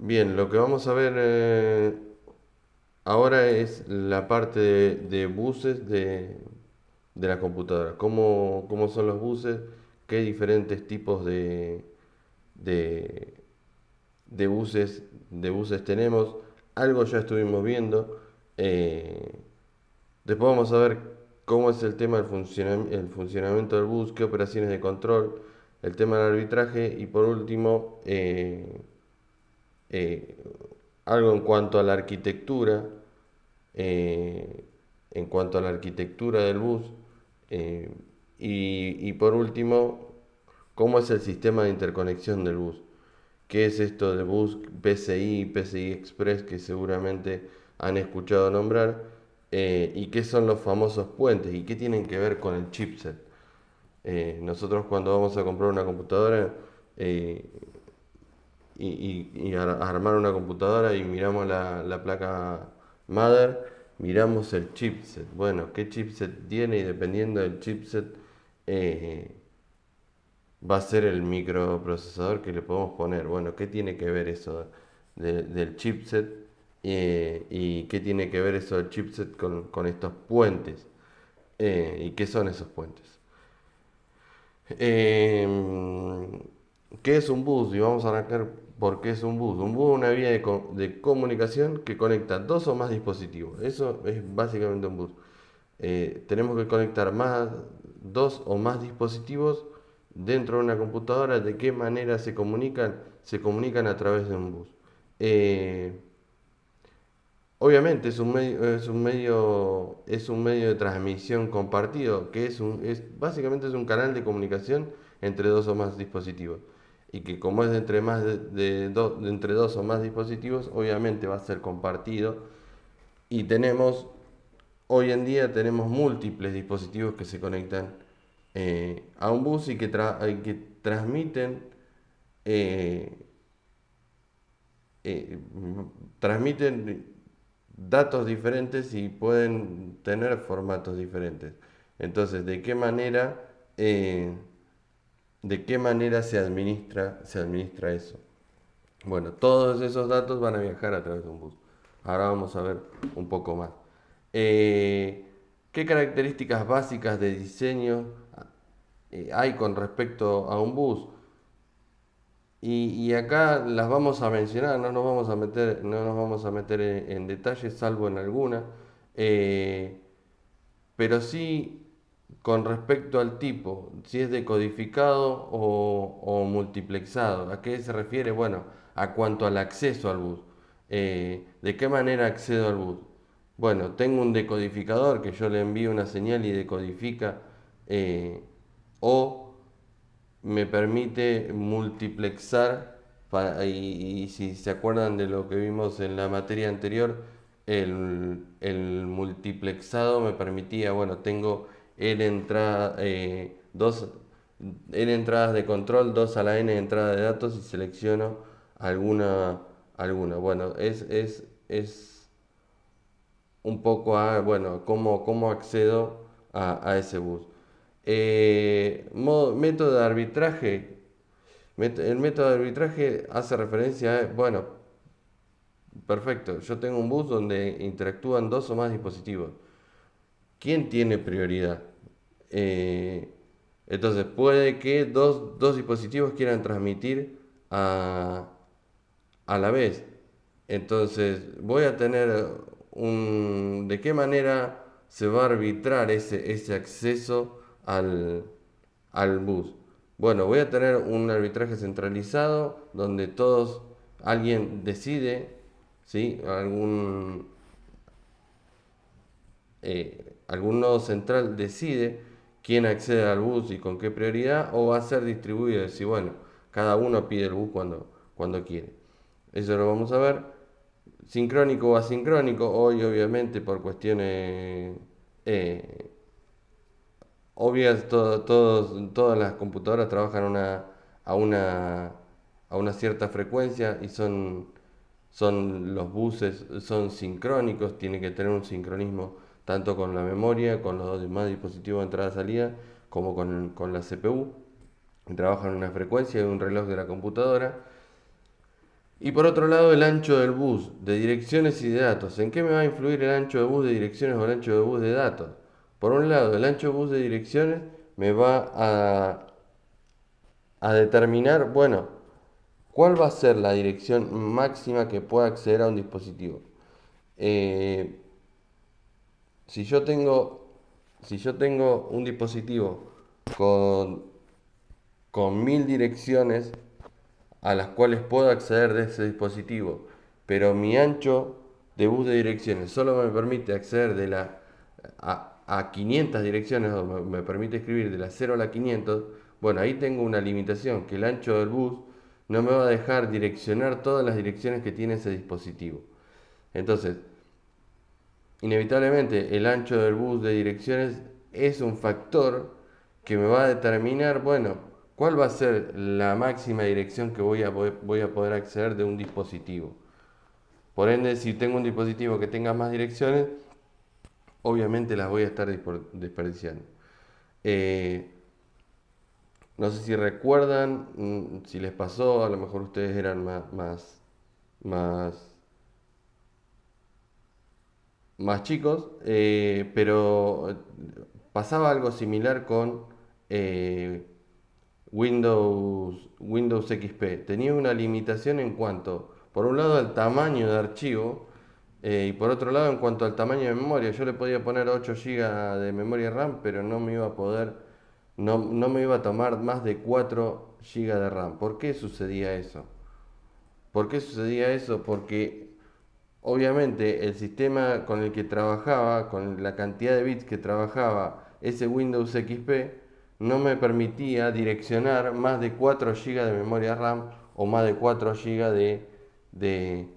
Bien, lo que vamos a ver ahora es la parte de buses de la computadora. ¿Cómo son los buses? ¿Qué diferentes tipos de, de buses tenemos? Algo ya estuvimos viendo. eh, Después vamos a ver cómo es el tema del el funcionamiento del bus, qué operaciones de control, el tema del arbitraje y por último eh, algo eh, en cuanto a la arquitectura del bus eh, y por último cómo es el sistema de interconexión del bus. ¿Qué es esto de bus PCI Express que seguramente han escuchado nombrar? ¿Y qué son los famosos puentes? ¿Y qué tienen que ver con el chipset? Nosotros cuando vamos a comprar una computadora eh, armar una computadora y miramos la placa mother, miramos el chipset. Bueno, ¿qué chipset tiene? Y dependiendo del chipset eh, va a ser el microprocesador que le podemos poner. Bueno, ¿qué tiene que ver eso del chipset? ¿Y qué tiene que ver eso del chipset con estos puentes? ¿Y qué son esos puentes? Eh, ¿Qué es un bus? Y vamos a arrancar por qué es un bus. Un bus es una vía de comunicación que conecta dos o más dispositivos. Eso es básicamente un bus. Tenemos que conectar dos o más dispositivos dentro de una computadora. ¿De qué manera se comunican? Se comunican a través de un bus. Eh, Obviamente es un medio de transmisión compartido, que básicamente es un canal de comunicación entre dos o más dispositivos. Y que como es entre entre dos o más dispositivos, obviamente va a ser compartido. Y hoy en día tenemos múltiples dispositivos que se conectan a un bus y que transmiten eh, eh, transmiten datos diferentes y pueden tener formatos diferentes. Entonces, eh, de qué manera se administra eso? Bueno, todos esos datos van a viajar a través de un bus. Ahora vamos a ver un poco más. Eh, ¿Qué características básicas de diseño hay con respecto a un bus? Y acá las vamos a mencionar, no nos vamos a meter en detalles, salvo en alguna, eh, pero sí con respecto al tipo, si es decodificado o multiplexado. ¿A qué se refiere? Bueno, a cuanto al acceso al bus. ¿De qué manera accedo al bus? Bueno, tengo un decodificador que yo le envío una señal y decodifica, eh, o me permite multiplexar, y si se acuerdan de lo que vimos en la materia anterior, el multiplexado me permitía, bueno, tengo n entrada, dos n entradas de control, dos a la n entrada de datos y selecciono alguna. Bueno, es un poco bueno, cómo accedo a ese bus. Método de arbitraje. El método de arbitraje hace referencia bueno, perfecto, yo tengo un bus donde interactúan dos o más dispositivos. ¿Quién tiene prioridad? Eh, entonces puede que dos dispositivos quieran transmitir a, a la vez. Entonces voy a tener ¿De qué manera se va a arbitrar ese acceso al bus? Bueno, voy a tener un arbitraje centralizado donde alguien decide, ¿sí? Algún nodo central decide quién accede al bus y con qué prioridad, o va a ser distribuido, es decir, bueno, cada uno pide el bus cuando quiere. Eso lo vamos a ver. Sincrónico o asincrónico, hoy obviamente por cuestiones eh, obvias, todas las computadoras trabajan a una, a una cierta frecuencia y los buses son sincrónicos, tiene que tener un sincronismo tanto con la memoria, con los demás dispositivos de entrada-salida, como con la CPU. Trabajan a una frecuencia de un reloj de la computadora. Y por otro lado, el ancho del bus de direcciones y de datos. ¿En qué me va a influir el ancho de bus de direcciones o el ancho de bus de datos? Por un lado, el ancho de bus de direcciones me va a determinar, bueno, cuál va a ser la dirección máxima que pueda acceder a un dispositivo. Eh, si yo tengo, si yo tengo un dispositivo con, con 1000 direcciones a las cuales puedo acceder de ese dispositivo, pero mi ancho de bus de direcciones solo me permite acceder a 500 direcciones, o me permite escribir de la 0 a la 500, bueno, ahí tengo una limitación, que el ancho del bus no me va a dejar direccionar todas las direcciones que tiene ese dispositivo. Entonces, inevitablemente el ancho del bus de direcciones es un factor que me va a determinar, bueno, cuál va a ser la máxima dirección que voy a poder acceder de un dispositivo. Por ende, si tengo un dispositivo que tenga más direcciones, obviamente las voy a estar desperdiciando. Eh, no sé si recuerdan, si les pasó, a lo mejor ustedes eran más, más chicos, pero pasaba algo similar con eh, Windows XP. Tenía una limitación en cuanto, por un lado, al tamaño de archivo y por otro lado, en cuanto al tamaño de memoria. Yo le podía poner 8 GB de memoria RAM, pero no me iba a poder, no me iba a tomar más de 4 GB de RAM. ¿Por qué sucedía eso? ¿Por qué sucedía eso? Porque obviamente el sistema con el que trabajaba, con la cantidad de bits que trabajaba ese Windows XP, no me permitía direccionar más de 4 GB de memoria RAM o más de 4 GB de,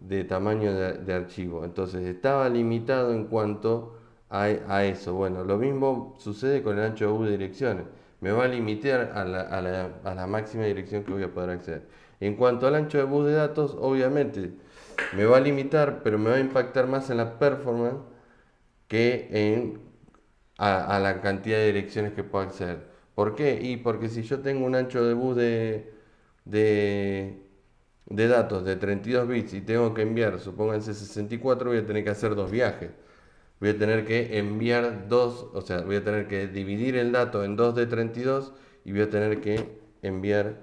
de tamaño de archivo. Entonces estaba limitado en cuanto a eso. Bueno, lo mismo sucede con el ancho de bus de direcciones. Me va a limitar a la máxima dirección que voy a poder acceder. En cuanto al ancho de bus de datos, obviamente me va a limitar, pero me va a impactar más en la performance que a la cantidad de direcciones que puedo acceder. ¿Por qué? Y porque si yo tengo un ancho de bus de, de datos de 32 bits y tengo que enviar, supónganse 64, voy a tener que hacer dos viajes. Voy a tener que enviar dos, o sea, voy a tener que dividir el dato en dos de 32 y voy a tener que enviar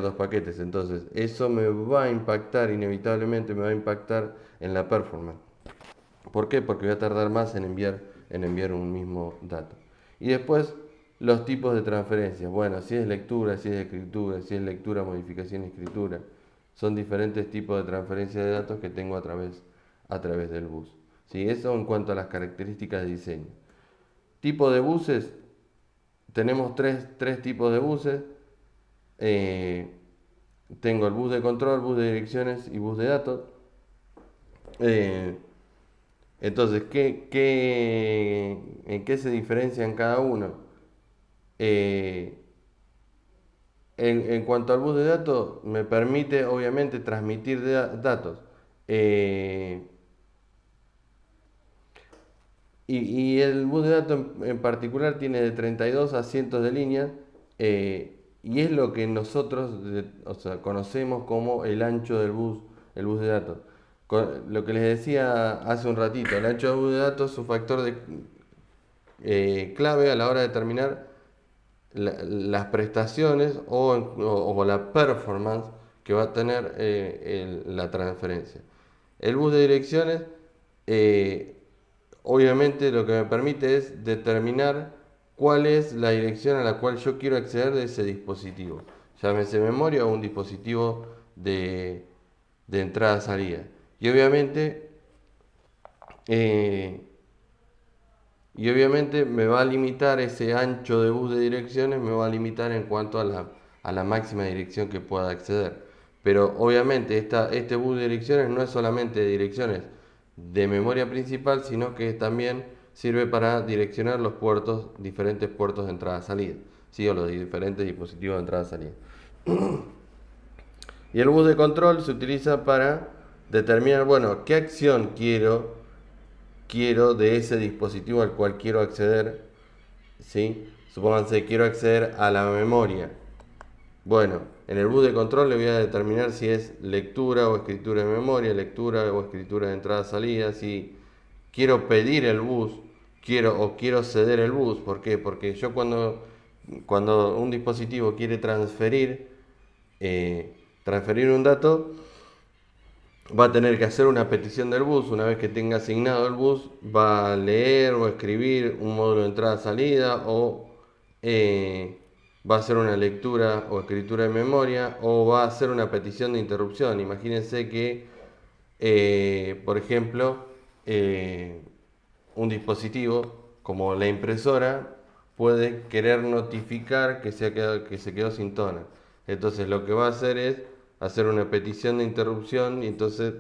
dos paquetes. Entonces, eso me va a impactar, inevitablemente me va a impactar en la performance. ¿Por qué? Porque voy a tardar más en enviar un mismo dato. Y después, los tipos de transferencias. Bueno, si es lectura, si es escritura, si es lectura, modificación, escritura. Son diferentes tipos de transferencia de datos que tengo a través del bus. ¿Sí? Eso en cuanto a las características de diseño. Tipo de buses, tenemos tres tipos de buses. Eh, tengo el bus de control, bus de direcciones y bus de datos. Eh, entonces, en qué se diferencian cada uno? Eh, en cuanto al bus de datos, me permite obviamente transmitir datos. Eh, y el bus de datos en particular tiene de 32 a cientos de líneas y es lo que nosotros o sea, conocemos como el ancho del el bus de datos. Lo que les decía hace un ratito, el ancho del bus de datos es un factor clave a la hora de determinar las prestaciones o la performance que va a tener la transferencia. El bus de direcciones, eh, obviamente lo que me permite es determinar cuál es la dirección a la cual yo quiero acceder de ese dispositivo. Llámese memoria o un dispositivo de entrada-salida. Y obviamente eh, y obviamente me va a limitar ese ancho de bus de direcciones, me va a limitar en cuanto a la máxima dirección que pueda acceder. Pero obviamente este bus de direcciones no es solamente de direcciones de memoria principal, sino que también sirve para direccionar los puertos, diferentes puertos de entrada-salida, ¿sí? O los diferentes dispositivos de entrada-salida. Y el bus de control se utiliza para determinar, bueno, qué acción quiero de ese dispositivo al cual quiero acceder, ¿sí? Supónganse, quiero acceder a la memoria. Bueno, En el bus de control le voy a determinar si es lectura o escritura de memoria, lectura o escritura de entrada-salida, si quiero pedir el bus, quiero ceder el bus. ¿Por qué? Porque yo cuando un dispositivo quiere transferir un dato, va a tener que hacer una petición del bus. Una vez que tenga asignado el bus, va a leer o escribir un módulo de entrada-salida, o va a hacer una lectura o escritura de memoria, o va a hacer una petición de interrupción. Imagínense que, por ejemplo, un dispositivo como la impresora puede querer notificar que se quedó sin toner. Entonces lo que va a hacer es hacer una petición de interrupción, y entonces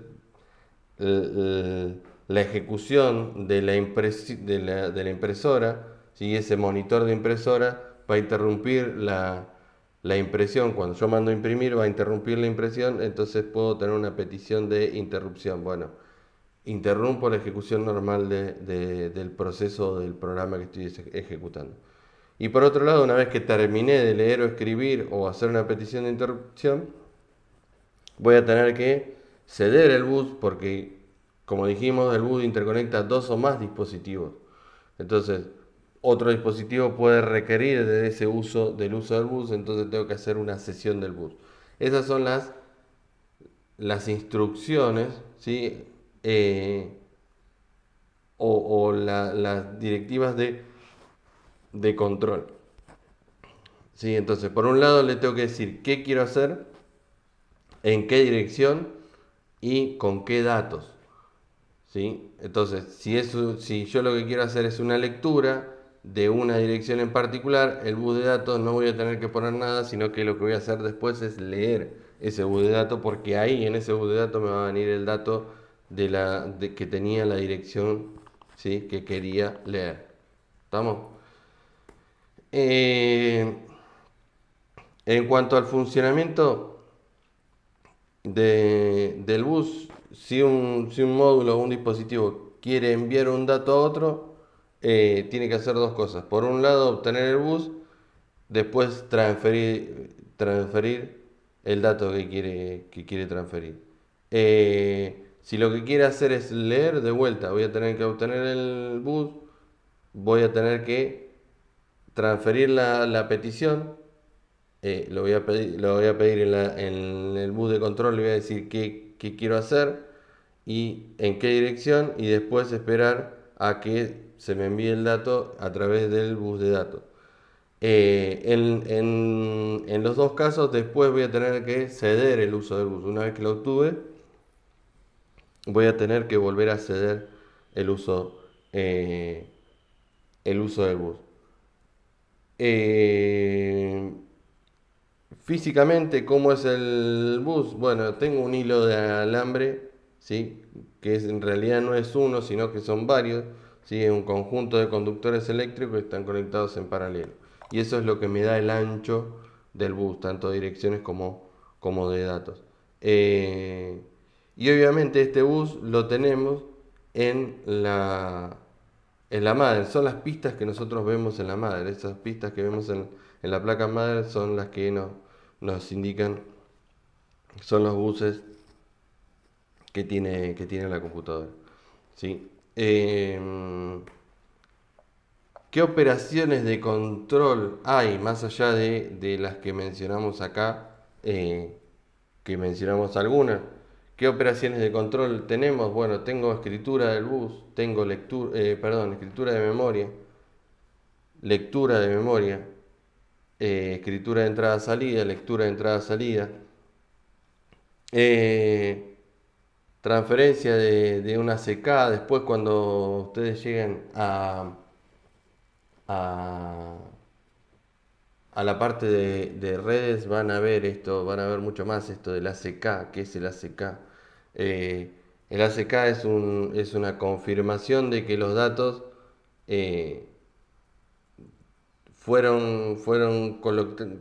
la ejecución de de la impresora, ¿sí? Ese monitor de impresora va a interrumpir la impresión. Cuando yo mando a imprimir, va a interrumpir la impresión, entonces puedo tener una petición de interrupción. Bueno, interrumpo la ejecución normal del proceso del programa que estoy ejecutando. Y por otro lado, una vez que terminé de leer o escribir o hacer una petición de interrupción, voy a tener que ceder el bus, porque, como dijimos, el bus interconecta dos o más dispositivos. Entonces, otro dispositivo puede requerir del uso del bus, entonces tengo que hacer una cesión del bus. Esas son las instrucciones, ¿sí? Las directivas de control. ¿Sí? Entonces, por un lado le tengo que decir qué quiero hacer, en qué dirección y con qué datos. ¿Sí? Entonces, si yo lo que quiero hacer es una lectura de una dirección en particular, el bus de datos no voy a tener que poner nada, sino que lo que voy a hacer después es leer ese bus de datos, porque ahí en ese bus de datos me va a venir el dato que tenía la dirección, ¿sí? Que quería leer. ¿Estamos? Eh, en cuanto al funcionamiento del bus, si un módulo o un dispositivo quiere enviar un dato a otro, tiene que hacer dos cosas. Por un lado, obtener el bus, después transferir el dato que quiere transferir. Si lo que quiere hacer es leer, de vuelta, voy a tener que obtener el bus, voy a tener que transferir la petición. Lo voy a pedir en el bus de control, le voy a decir qué quiero hacer y en qué dirección, y después esperar a que se me envíe el dato a través del bus de datos. En los dos casos, después voy a tener que ceder el uso del bus. Una vez que lo obtuve, voy a tener que volver a ceder el uso, eh, el uso del bus. Eh, Físicamente, ¿cómo es el bus? Bueno, tengo un hilo de alambre, ¿sí? En realidad no es uno, sino que son varios, ¿sí? Es un conjunto de conductores eléctricos que están conectados en paralelo. Y eso es lo que me da el ancho del bus, tanto de direcciones como de datos. Eh, y obviamente este bus lo tenemos en la madre. Son las pistas que nosotros vemos en la madre. Esas pistas que vemos en la placa madre son las que nos indican, son los buses que tiene la computadora. ¿Sí? ¿Qué operaciones de control hay más allá de las que mencionamos acá? Que mencionamos algunas. ¿Qué operaciones de control tenemos? Bueno, tengo escritura del bus, tengo escritura de memoria, lectura de memoria, escritura de entrada-salida, lectura de entrada-salida, eh, transferencia de una CK. Después, cuando ustedes lleguen a, a la parte de redes, van a ver esto, van a ver mucho más esto del ACK. ¿Qué es el ACK? Eh, el ACK es una confirmación de que los datos eh, fueron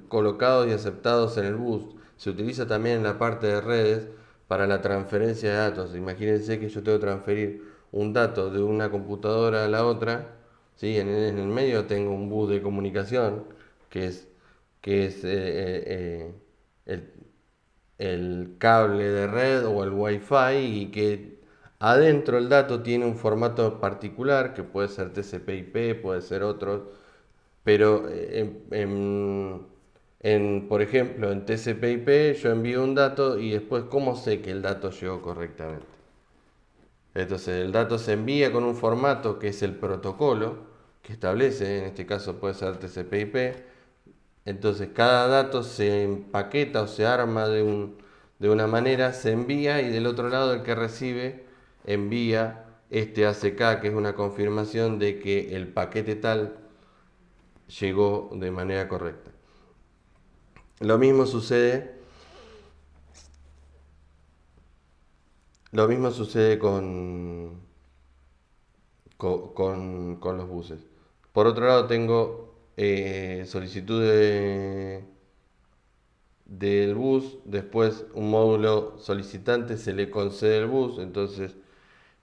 colocados y aceptados en el bus. Se utiliza también en la parte de redes para la transferencia de datos. Imagínense que yo tengo que transferir un dato de una computadora a la otra, ¿sí? En el medio tengo un bus de comunicación que es, que es el, el cable de red o el Wi-Fi, y que adentro el dato tiene un formato particular que puede ser TCP/IP, puede ser otro, pero por ejemplo, en TCP/IP yo envío un dato y después, ¿cómo sé que el dato llegó correctamente? Entonces, el dato se envía con un formato que es el protocolo que establece, en este caso puede ser TCP/IP. Entonces, cada dato se empaqueta o se arma de una manera, se envía, y del otro lado el que recibe envía este ACK, que es una confirmación de que el paquete tal llegó de manera correcta. Lo mismo sucede, lo mismo sucede con los buses. Por otro lado, tengo solicitud del bus, después un módulo solicitante se le concede el bus, entonces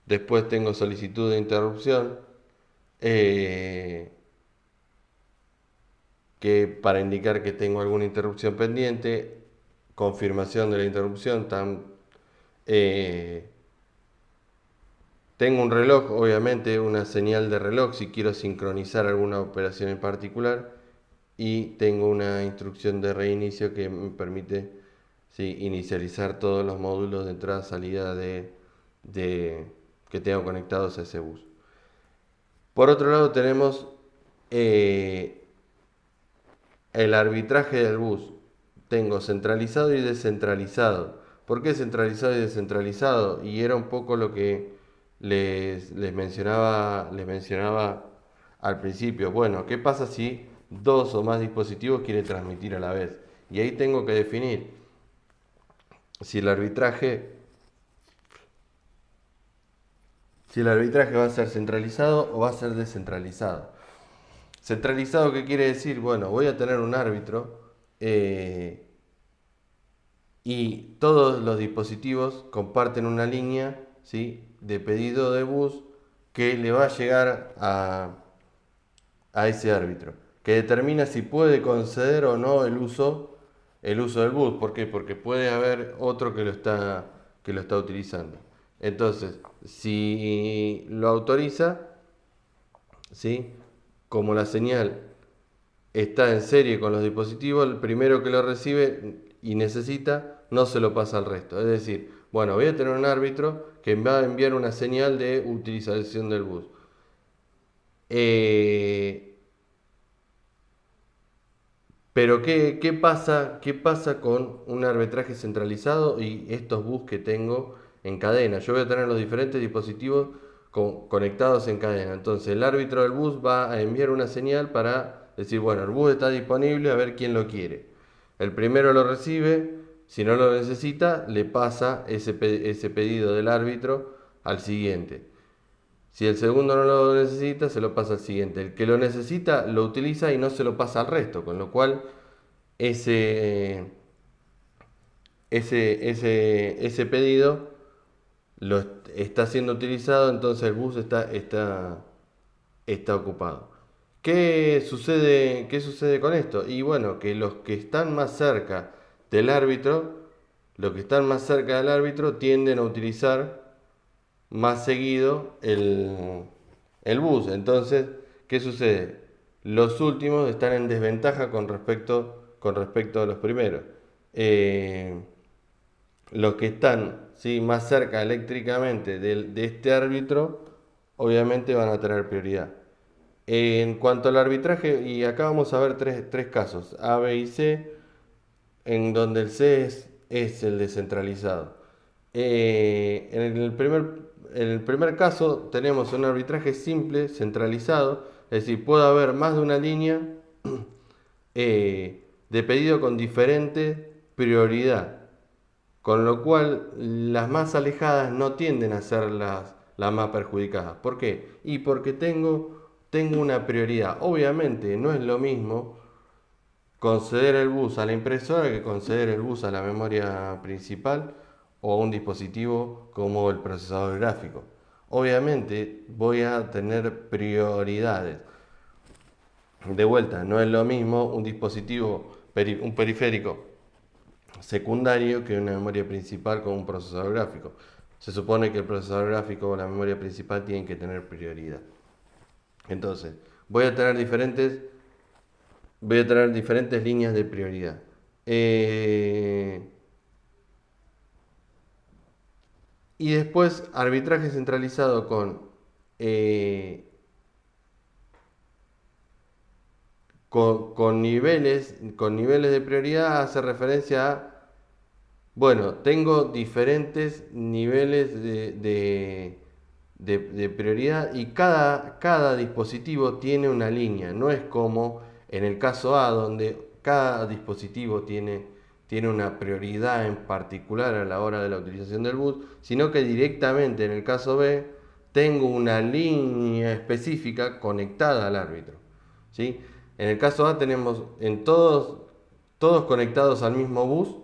después tengo solicitud de interrupción, eh, que para indicar que tengo alguna interrupción pendiente, confirmación de la interrupción, eh, tengo un reloj, obviamente una señal de reloj si quiero sincronizar alguna operación en particular, y tengo una instrucción de reinicio que me permite, sí, inicializar todos los módulos de entrada-salida de, que tengo conectados a ese bus. Por otro lado tenemos eh, el arbitraje del bus. Tengo centralizado y descentralizado. ¿Por qué centralizado y descentralizado? Y era un poco lo que les mencionaba al principio. Bueno, ¿qué pasa si dos o más dispositivos quieren transmitir a la vez? Y ahí tengo que definir si el arbitraje, si el arbitraje va a ser centralizado o va a ser descentralizado. Centralizado, ¿qué quiere decir? Bueno, voy a tener un árbitro, eh, y todos los dispositivos comparten una línea, ¿sí?, de pedido de bus que le va a llegar a ese árbitro, que determina si puede conceder o no el uso del bus. ¿Por qué? Porque puede haber otro que lo está utilizando. Entonces, si lo autoriza, ¿sí?, como la señal está en serie con los dispositivos, el primero que lo recibe y necesita no se lo pasa al resto. Es decir, bueno, voy a tener un árbitro que va a enviar una señal de utilización del bus. Eh, pero ¿qué pasa con un arbitraje centralizado y estos bus que tengo en cadena? Yo voy a tener los diferentes dispositivos conectados en cadena. Entonces el árbitro del bus va a enviar una señal para decir, bueno, el bus está disponible, a ver quién lo quiere. El primero lo recibe, si no lo necesita, le pasa ese pedido del árbitro al siguiente. Si el segundo no lo necesita, se lo pasa al siguiente. El que lo necesita lo utiliza y no se lo pasa al resto, con lo cual ese, ese pedido lo está siendo utilizado, entonces el bus está ocupado. ¿Qué sucede con esto? Y bueno, que los que están más cerca del árbitro, los que están más cerca del árbitro tienden a utilizar más seguido el bus. Entonces, ¿qué sucede? Los últimos están en desventaja con respecto a los primeros. Eh, los que están, ¿sí?, más cerca eléctricamente de este árbitro, obviamente van a tener prioridad. En cuanto al arbitraje, y acá vamos a ver tres casos, A, B y C, en donde el C es el descentralizado. En el primer caso tenemos un arbitraje simple, centralizado, es decir, puede haber más de una línea de pedido con diferente prioridad, con lo cual las más alejadas no tienden a ser las más perjudicadas. ¿Por qué? Y porque tengo una prioridad. Obviamente no es lo mismo conceder el bus a la impresora que conceder el bus a la memoria principal o a un dispositivo como el procesador gráfico. Obviamente voy a tener prioridades. De vuelta, no es lo mismo un dispositivo, un periférico secundario que una memoria principal con un procesador gráfico. Se supone que el procesador gráfico o la memoria principal tienen que tener prioridad. Entonces, voy a tener diferentes, voy a tener diferentes líneas de prioridad. Eh, y después arbitraje centralizado eh, con niveles de prioridad hace referencia a, bueno, tengo diferentes niveles de prioridad y cada dispositivo tiene una línea. No es como en el caso A, donde cada dispositivo tiene una prioridad en particular a la hora de la utilización del bus, sino que directamente en el caso B tengo una línea específica conectada al árbitro. ¿Sí? En el caso A tenemos todos conectados al mismo bus,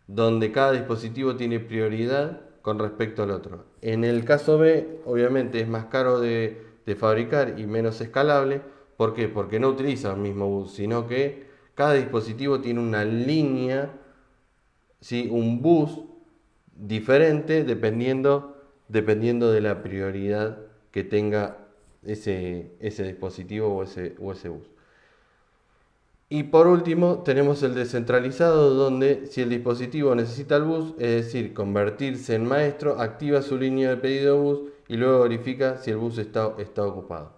donde cada dispositivo tiene prioridad con respecto al otro. En el caso B, obviamente es más caro de fabricar y menos escalable. ¿Por qué? Porque no utiliza el mismo bus, sino que cada dispositivo tiene una línea, ¿sí? Un bus diferente dependiendo de la prioridad que tenga ese dispositivo o ese bus. Y por último, tenemos el descentralizado, donde si el dispositivo necesita el bus, es decir, convertirse en maestro, activa su línea de pedido de bus y luego verifica si el bus está ocupado.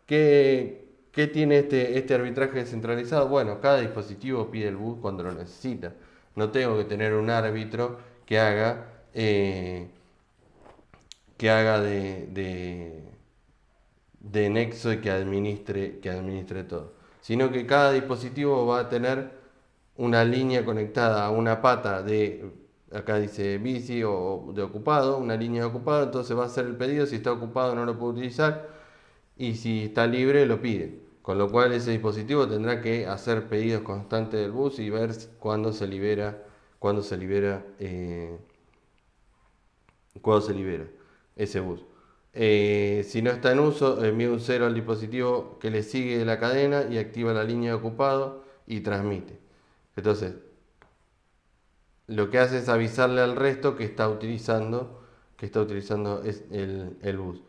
¿Qué tiene este arbitraje descentralizado? Bueno, cada dispositivo pide el bus cuando lo necesita. No tengo que tener un árbitro eh, que haga de nexo y que administre todo, sino que cada dispositivo va a tener una línea conectada a una pata acá dice bici o de ocupado, una línea de ocupado, entonces va a hacer el pedido, si está ocupado no lo puede utilizar y si está libre lo pide. Con lo cual ese dispositivo tendrá que hacer pedidos constantes del bus y ver cuándo se libera, eh, cuándo se libera ese bus. Si no está en uso, envía un 0 al dispositivo que le sigue la cadena y activa la línea de ocupado y transmite. Entonces, lo que hace es avisarle al resto que está utilizando es el bus.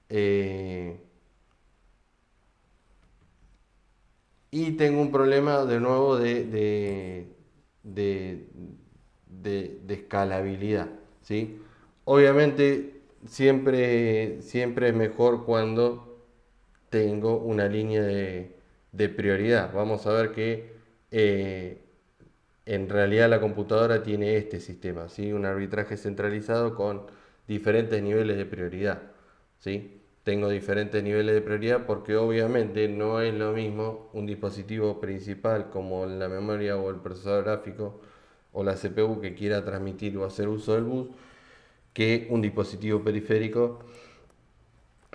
Eh, y tengo un problema de nuevo de, de escalabilidad, ¿sí? Obviamente siempre es mejor cuando tengo una línea de prioridad. Vamos a ver que eh, en realidad la computadora tiene este sistema, ¿sí? Un arbitraje centralizado con diferentes niveles de prioridad, ¿sí? Tengo diferentes niveles de prioridad porque obviamente no es lo mismo un dispositivo principal como la memoria o el procesador gráfico o la CPU que quiera transmitir o hacer uso del bus que un dispositivo periférico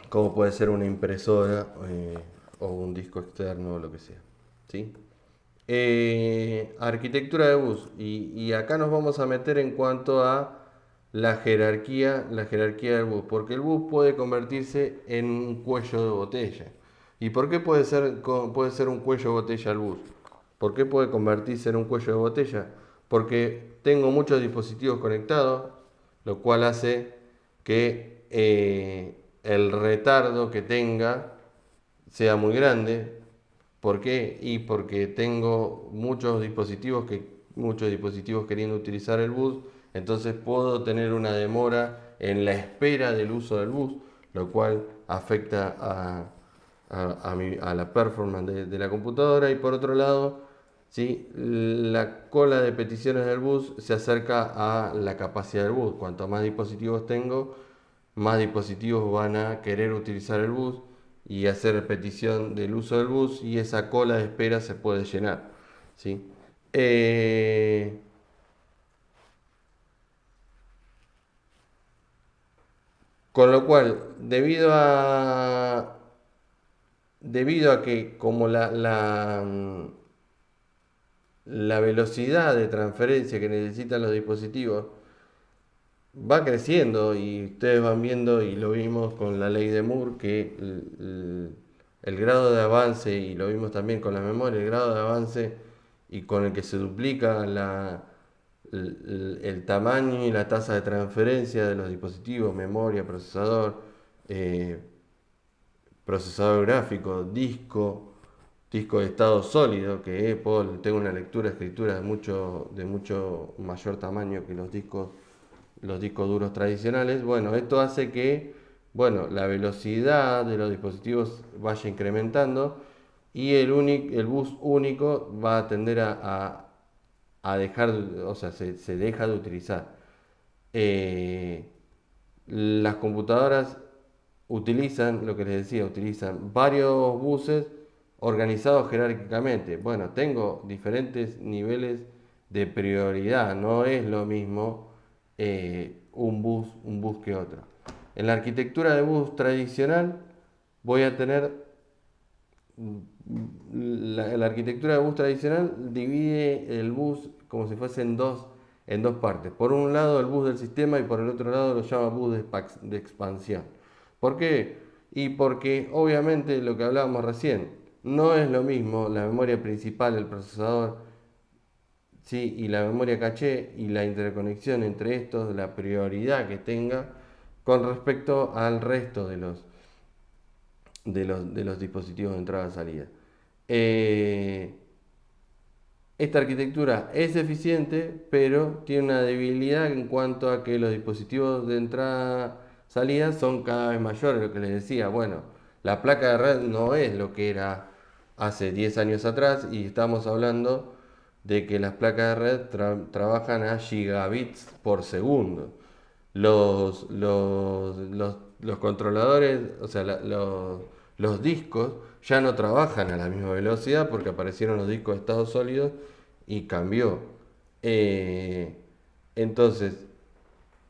como puede ser una impresora o un disco externo o lo que sea, ¿sí? Arquitectura de bus y acá nos vamos a meter en cuanto a la jerarquía del bus, porque el bus puede convertirse en un cuello de botella. ¿Y por qué puede ser un cuello de botella el bus? ¿Por qué puede convertirse en un cuello de botella? Porque tengo muchos dispositivos conectados, lo cual hace que el retardo que tenga sea muy grande. ¿Por qué? Y porque tengo muchos dispositivos queriendo utilizar el bus, entonces puedo tener una demora en la espera del uso del bus, lo cual afecta a la performance de la computadora. Y por otro lado, ¿sí? La cola de peticiones del bus se acerca a la capacidad del bus. Cuanto más dispositivos tengo, más dispositivos van a querer utilizar el bus y hacer petición del uso del bus y esa cola de espera se puede llenar, ¿sí? Eh, con lo cual, debido a que como la velocidad de transferencia que necesitan los dispositivos va creciendo y ustedes van viendo y lo vimos con la ley de Moore que el grado de avance y lo vimos también con la memoria, el grado de avance y con el que se duplica el tamaño y la tasa de transferencia de los dispositivos, memoria, eh, procesador gráfico, disco de estado sólido, que tengo una lectura, escritura de mucho mayor tamaño que los discos duros tradicionales. Bueno, esto hace que, bueno, la velocidad de los dispositivos vaya incrementando y el bus único va a tender a dejar, o sea, se deja de utilizar. Eh, las computadoras utilizan, lo que les decía, utilizan varios buses organizados jerárquicamente. Bueno, tengo diferentes niveles de prioridad, no es lo mismo un bus que otro. En la arquitectura de bus tradicional voy a tener, la arquitectura de bus tradicional divide el bus como si fuese en dos partes. Por un lado el bus del sistema y por el otro lado lo llama bus de expansión. ¿Por qué? Y porque obviamente lo que hablábamos recién, no es lo mismo la memoria principal, el procesador, ¿sí? Y la memoria caché y la interconexión entre estos, la prioridad que tenga con respecto al resto de los dispositivos de entrada-salida. Esta arquitectura es eficiente, pero tiene una debilidad en cuanto a que los dispositivos de entrada-salida son cada vez mayores, lo que les decía. Bueno, la placa de red no es lo que era hace 10 años atrás y estamos hablando de que las placas de red trabajan a gigabits por segundo. Los controladores, o sea, los discos ya no trabajan a la misma velocidad porque aparecieron los discos de estado sólido y cambió. Eh, entonces,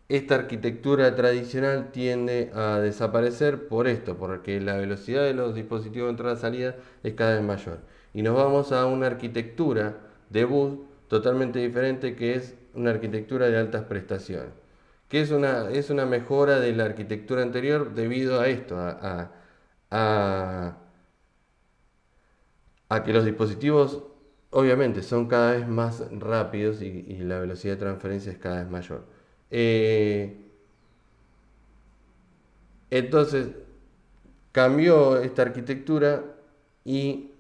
esta arquitectura tradicional tiende a desaparecer por esto, porque la velocidad de los dispositivos de entrada-salida es cada vez mayor. Y nos vamos a una arquitectura de bus totalmente diferente, que es una arquitectura de altas prestaciones, que es una mejora de la arquitectura anterior debido a esto, a, a que los dispositivos obviamente son cada vez más rápidos y la velocidad de transferencia es cada vez mayor. Eh, entonces cambió esta arquitectura y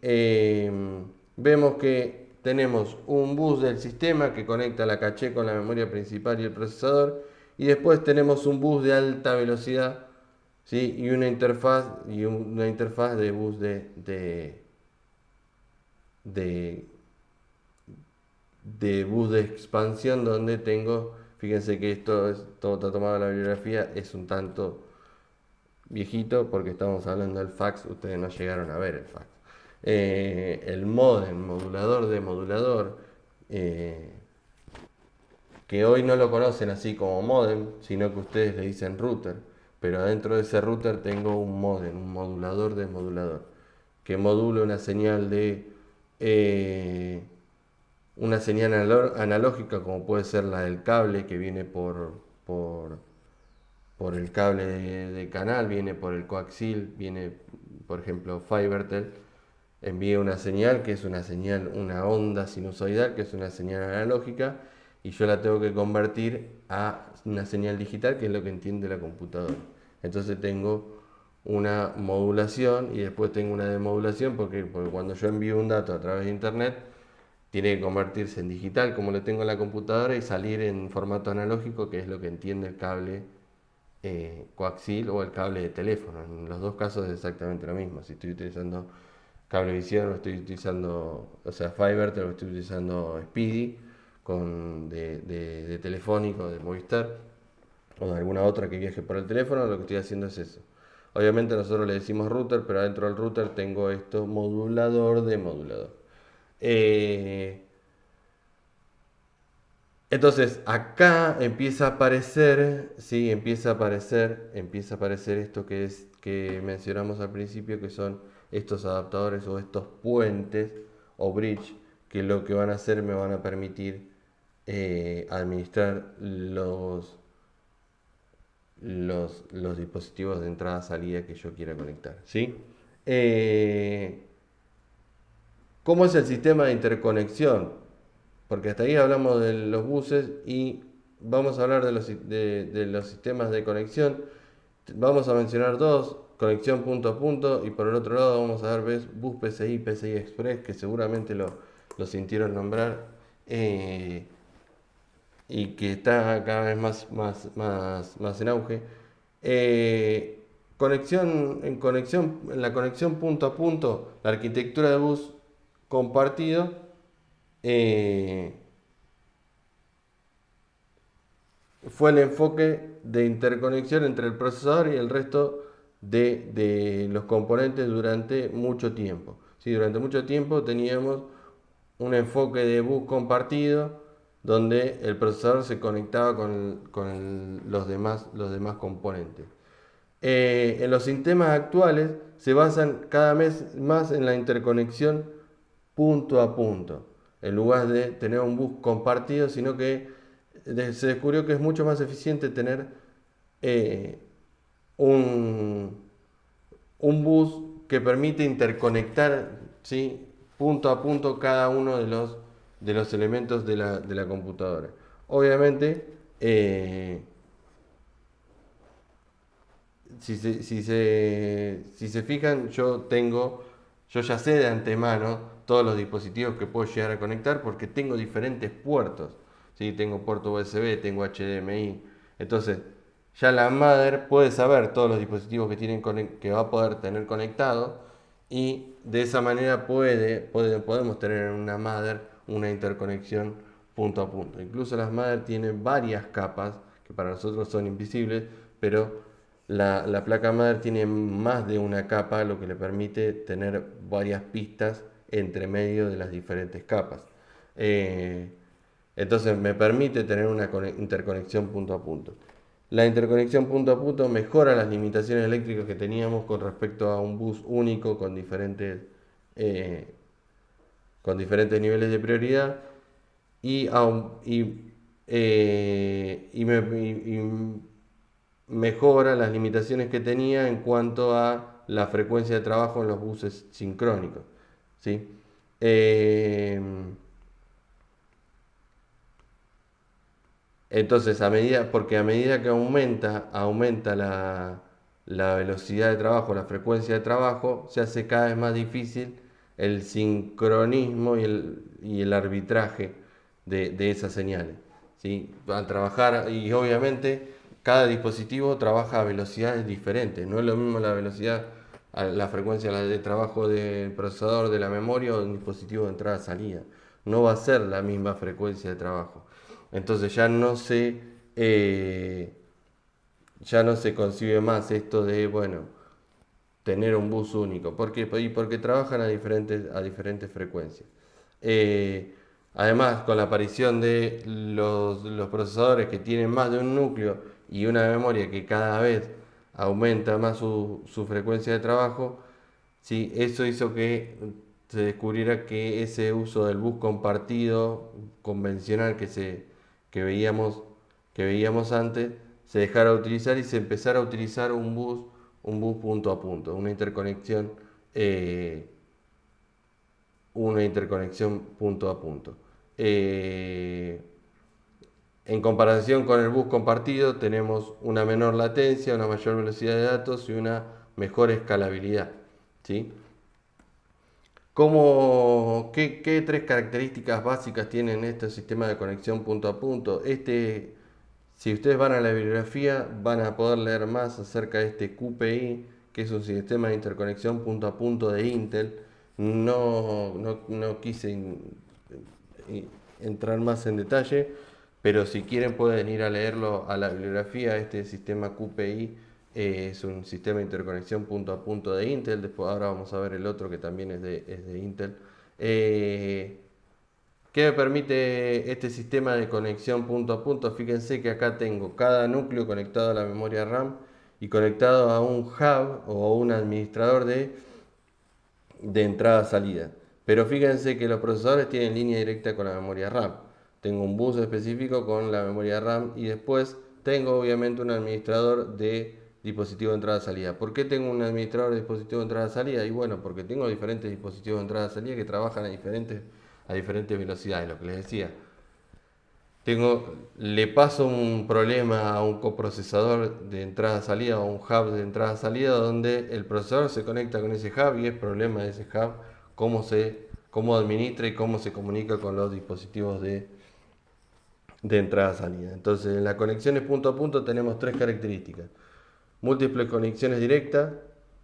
vemos que tenemos un bus del sistema que conecta la caché con la memoria principal y el procesador, y después tenemos un bus de alta velocidad, ¿sí? Y una interfaz de bus de, de bus de expansión donde tengo, fíjense que todo está tomado de la bibliografía, es un tanto viejito porque estamos hablando del fax, ustedes no llegaron a ver el fax. El modem, modulador de modulador, eh, que hoy no lo conocen así como modem, sino que ustedes le dicen router, pero adentro de ese router tengo un modem, un modulador de modulador, que modula eh, una señal analógica como puede ser la del cable que viene por el cable de canal, viene por el coaxil, viene por ejemplo Fibertel, envía una señal que es una onda sinusoidal, que es una señal analógica, y yo la tengo que convertir a una señal digital, que es lo que entiende la computadora. Entonces tengo una modulación y después tengo una demodulación, porque cuando yo envío un dato a través de internet, tiene que convertirse en digital, como lo tengo en la computadora, y salir en formato analógico, que es lo que entiende el cable coaxil o el cable de teléfono. En los dos casos es exactamente lo mismo. Si estoy utilizando Cablevisión o estoy utilizando, o sea, Fiverr, o estoy utilizando Speedy de Telefónico, de Movistar o de alguna otra que viaje por el teléfono, lo que estoy haciendo es eso. Obviamente nosotros le decimos router, pero adentro del router tengo esto, modulador de modulador. Eh, entonces acá empieza a aparecer, sí, empieza a aparecer esto que mencionamos al principio, que son estos adaptadores o estos puentes o bridge, que lo que van a hacer me van a permitir administrar los dispositivos de entrada-salida que yo quiera conectar, ¿sí? Eh, ¿Cómo es el sistema de interconexión? porque hasta ahí hablamos de los buses y vamos a hablar de los sistemas de conexión. Vamos a mencionar dos, conexión punto a punto, y por el otro lado vamos a ver bus PCI, PCI Express, que seguramente lo sintieron nombrar, y que está cada vez más en auge. En la conexión punto a punto, la arquitectura de bus compartido eh, fue el enfoque de interconexión entre el procesador y el resto de los componentes durante mucho tiempo. Sí, durante mucho tiempo teníamos un enfoque de bus compartido donde el procesador se conectaba con los demás componentes. En los sistemas actuales se basan cada vez más en la interconexión punto a punto, en lugar de tener un bus compartido, sino que se descubrió que es mucho más eficiente tener eh, un, un bus que permite interconectar, ¿sí?, punto a punto cada uno de los elementos de la computadora. Obviamente, si se fijan, yo ya sé de antemano todos los dispositivos que puedo llegar a conectar porque tengo diferentes puertos. ¿Sí? Tengo puerto USB, tengo HDMI. Entonces, ya la mother puede saber todos los dispositivos que va a poder tener conectado, y de esa manera podemos tener en una mother una interconexión punto a punto. Incluso las mother tienen varias capas que para nosotros son invisibles, pero la placa madre tiene más de una capa, lo que le permite tener varias pistas entre medio de las diferentes capas. Eh, entonces me permite tener una interconexión punto a punto. La interconexión punto a punto mejora las limitaciones eléctricas que teníamos con respecto a un bus único eh, con diferentes niveles de prioridad, y, y mejora las limitaciones que tenía en cuanto a la frecuencia de trabajo en los buses sincrónicos. ¿Sí? Eh, entonces, porque a medida que aumenta la velocidad de trabajo, la frecuencia de trabajo, se hace cada vez más difícil el sincronismo y el arbitraje de esas señales. ¿Sí? Al trabajar, y obviamente cada dispositivo trabaja a velocidades diferentes. No es lo mismo la frecuencia de trabajo del procesador de la memoria o de un dispositivo de entrada-salida. No va a ser la misma frecuencia de trabajo. Entonces eh, ya no se concibe más esto de, bueno, tener un bus único. ¿Por qué? Porque trabajan a diferentes frecuencias. Eh, Además, con la aparición de los procesadores que tienen más de un núcleo y una memoria que cada vez aumenta más su frecuencia de trabajo, ¿sí? Eso hizo que se descubriera que ese uso del bus compartido convencional que veíamos, que veíamos antes se dejara de utilizar y se empezara a utilizar un bus punto a punto, eh, una interconexión punto a punto. Eh, en comparación con el bus compartido, tenemos una menor latencia, una mayor velocidad de datos y una mejor escalabilidad. ¿Sí? ¿Qué tres características básicas tienen este sistema de conexión punto a punto? Si ustedes van a la bibliografía, van a poder leer más acerca de este QPI, que es un sistema de interconexión punto a punto de Intel. No quise entrar más en detalle, pero si quieren pueden ir a leerlo a la bibliografía. Este sistema QPI es un sistema de interconexión punto a punto de Intel. Después ahora vamos a ver el otro que también es de Intel. ¿Qué me permite este sistema de conexión punto a punto? Fíjense que acá tengo cada núcleo conectado a la memoria RAM y conectado a un hub o un administrador de entrada-salida. Pero fíjense que los procesadores tienen línea directa con la memoria RAM. Tengo un bus específico con la memoria RAM y después tengo obviamente un administrador de dispositivo de entrada-salida. ¿Por qué tengo un administrador de dispositivo de entrada-salida? Y bueno, porque tengo diferentes dispositivos de entrada-salida que trabajan a diferentes velocidades, lo que les decía. Le paso un problema a un coprocesador de entrada-salida o un hub de entrada-salida donde el procesador se conecta con ese hub y es problema de ese hub cómo administra y cómo se comunica con los dispositivos de entrada-salida. Entonces, en las conexiones punto a punto tenemos tres características: múltiples conexiones directas,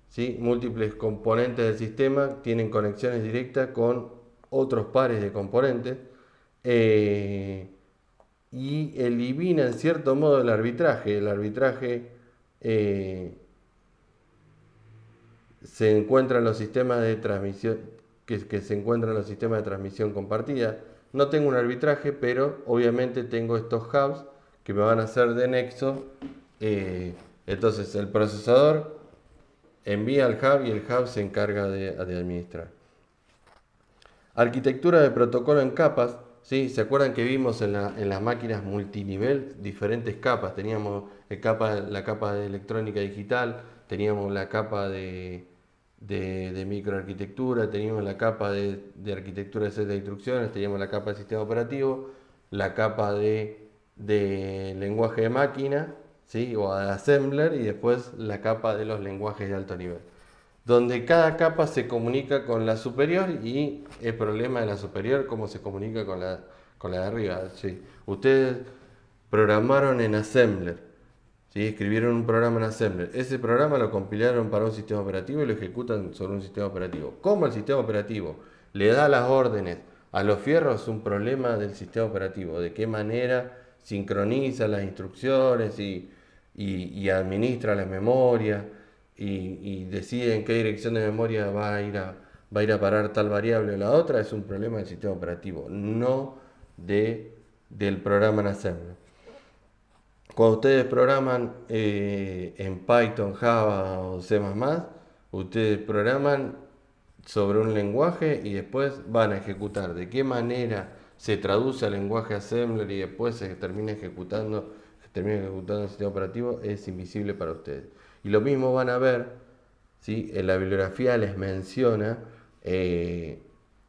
¿sí? Múltiples componentes del sistema tienen conexiones directas con otros pares de componentes, y elimina en cierto modo el arbitraje. El arbitraje se encuentra en los sistemas de transmisión que se encuentran en los sistemas de transmisión compartida. No tengo un arbitraje, pero obviamente tengo estos hubs que me van a hacer de nexo. Entonces el procesador envía al hub y el hub se encarga de administrar. Arquitectura de protocolo en capas. ¿Sí? ¿Se acuerdan que vimos en las máquinas multinivel diferentes capas? Teníamos la capa de electrónica digital, teníamos la capa de microarquitectura, teníamos la capa de arquitectura de set de instrucciones, teníamos la capa de sistema operativo, la capa de lenguaje de máquina, ¿sí? O de assembler, y después la capa de los lenguajes de alto nivel, donde cada capa se comunica con la superior y el problema de la superior cómo se comunica con la de arriba. ¿Sí? Ustedes programaron en Assembler, ¿sí? Escribieron un programa en Assembler, ese programa lo compilaron para un sistema operativo y lo ejecutan sobre un sistema operativo. ¿Cómo el sistema operativo le da las órdenes a los fierros? Es un problema del sistema operativo, de qué manera sincroniza las instrucciones y administra la memoria. Y decide en qué dirección de memoria va a ir a parar tal variable o la otra. Es un problema del sistema operativo, no del programa en Assembler. Cuando ustedes programan en Python, Java o C++, ustedes programan sobre un lenguaje y después van a ejecutar. De qué manera se traduce al lenguaje Assembler y después se termina ejecutando el sistema operativo es invisible para ustedes. Y lo mismo van a ver, ¿sí? En la bibliografía les menciona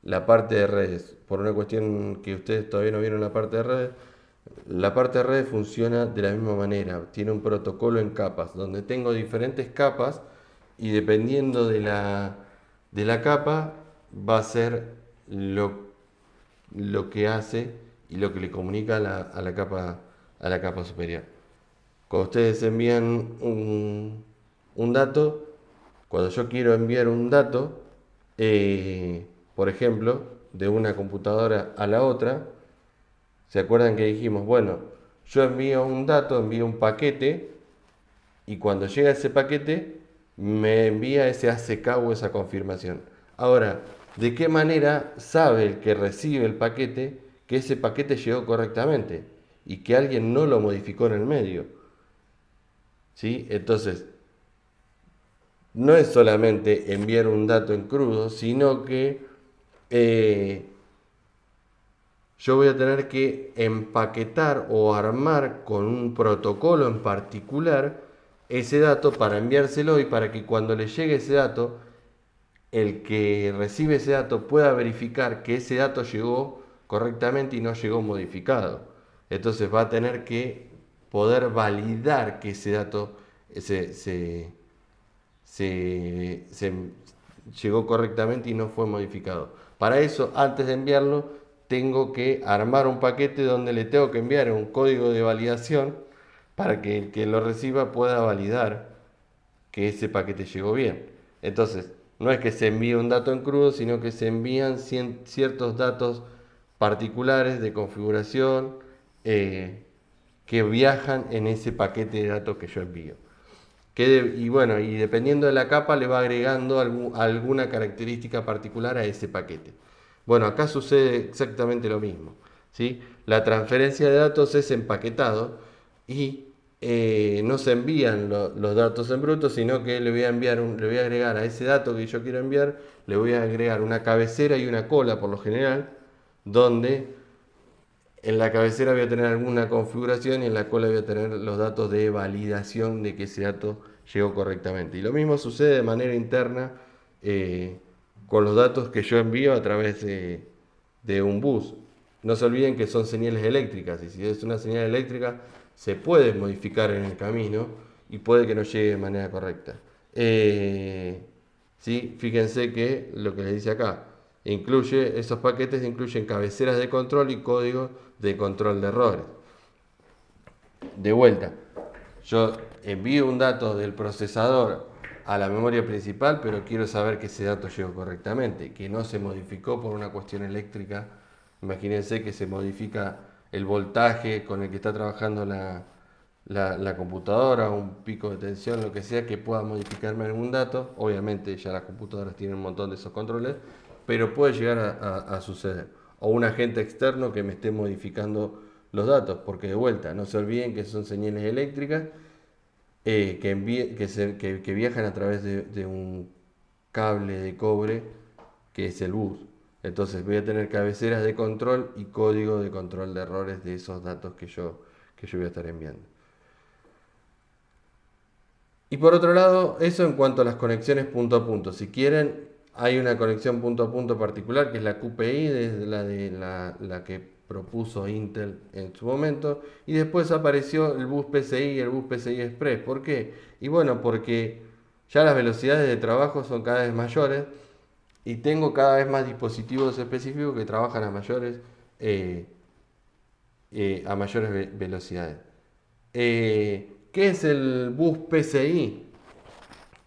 la parte de redes. Por una cuestión que ustedes todavía no vieron la parte de redes, la parte de redes funciona de la misma manera. Tiene un protocolo en capas, donde tengo diferentes capas y dependiendo de la capa va a ser lo que hace y lo que le comunica a la capa superior. Cuando ustedes envían un dato, cuando yo quiero enviar un dato, por ejemplo, de una computadora a la otra, ¿se acuerdan que dijimos, bueno, yo envío un dato, envío un paquete, y cuando llega ese paquete, me envía ese ACK o esa confirmación? Ahora, ¿de qué manera sabe el que recibe el paquete que ese paquete llegó correctamente y que alguien no lo modificó en el medio? ¿Sí? Entonces, no es solamente enviar un dato en crudo, sino que yo voy a tener que empaquetar o armar con un protocolo en particular ese dato para enviárselo y para que cuando le llegue ese dato, el que recibe ese dato pueda verificar que ese dato llegó correctamente y no llegó modificado. Entonces va a tener que poder validar que ese dato se llegó correctamente y no fue modificado. Para eso, antes de enviarlo, tengo que armar un paquete donde le tengo que enviar un código de validación para que el que lo reciba pueda validar que ese paquete llegó bien. Entonces, no es que se envíe un dato en crudo, sino que se envían ciertos datos particulares de configuración que viajan en ese paquete de datos que yo envío. Y bueno, y dependiendo de la capa le va agregando alguna característica particular a ese paquete. Bueno, acá sucede exactamente lo mismo, ¿sí? La transferencia de datos es empaquetado y no se envían los datos en bruto, sino que le voy a agregar a ese dato que yo quiero enviar, le voy a agregar una cabecera y una cola por lo general, donde en la cabecera voy a tener alguna configuración y en la cola voy a tener los datos de validación de que ese dato llegó correctamente. Y lo mismo sucede de manera interna con los datos que yo envío a través de un bus. No se olviden que son señales eléctricas y si es una señal eléctrica se puede modificar en el camino y puede que no llegue de manera correcta. ¿Sí? Fíjense que lo que les dice acá, esos paquetes incluyen cabeceras de control y códigos de control de errores. De vuelta, yo envío un dato del procesador a la memoria principal, pero quiero saber que ese dato llegó correctamente, que no se modificó por una cuestión eléctrica. Imagínense que se modifica el voltaje con el que está trabajando la computadora, un pico de tensión, lo que sea, que pueda modificarme algún dato. Obviamente ya las computadoras tienen un montón de esos controles, pero puede llegar a suceder. O un agente externo que me esté modificando los datos, porque de vuelta, no se olviden que son señales eléctricas que viajan a través de un cable de cobre que es el bus. Entonces voy a tener cabeceras de control y código de control de errores de esos datos que yo voy a estar enviando. Y por otro lado, eso en cuanto a las conexiones punto a punto. Si quieren, hay una conexión punto a punto particular que es la QPI, desde la que propuso Intel en su momento. Y después apareció el bus PCI y el bus PCI Express. ¿Por qué? Y bueno, porque ya las velocidades de trabajo son cada vez mayores y tengo cada vez más dispositivos específicos que trabajan eh, a mayores velocidades. ¿Qué es el bus PCI?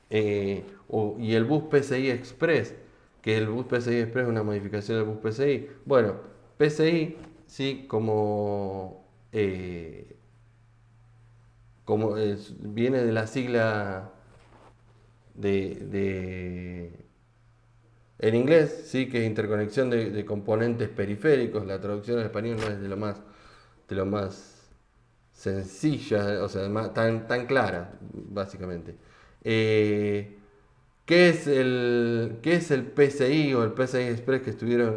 Y el bus PCI Express, que el bus PCI Express es una modificación del bus PCI. Bueno, PCI, sí, viene de la sigla de en inglés, sí, que es interconexión de componentes periféricos. La traducción al español no es de lo más sencilla, o sea, tan clara, básicamente. Eh, ¿Qué es el PCI o el PCI Express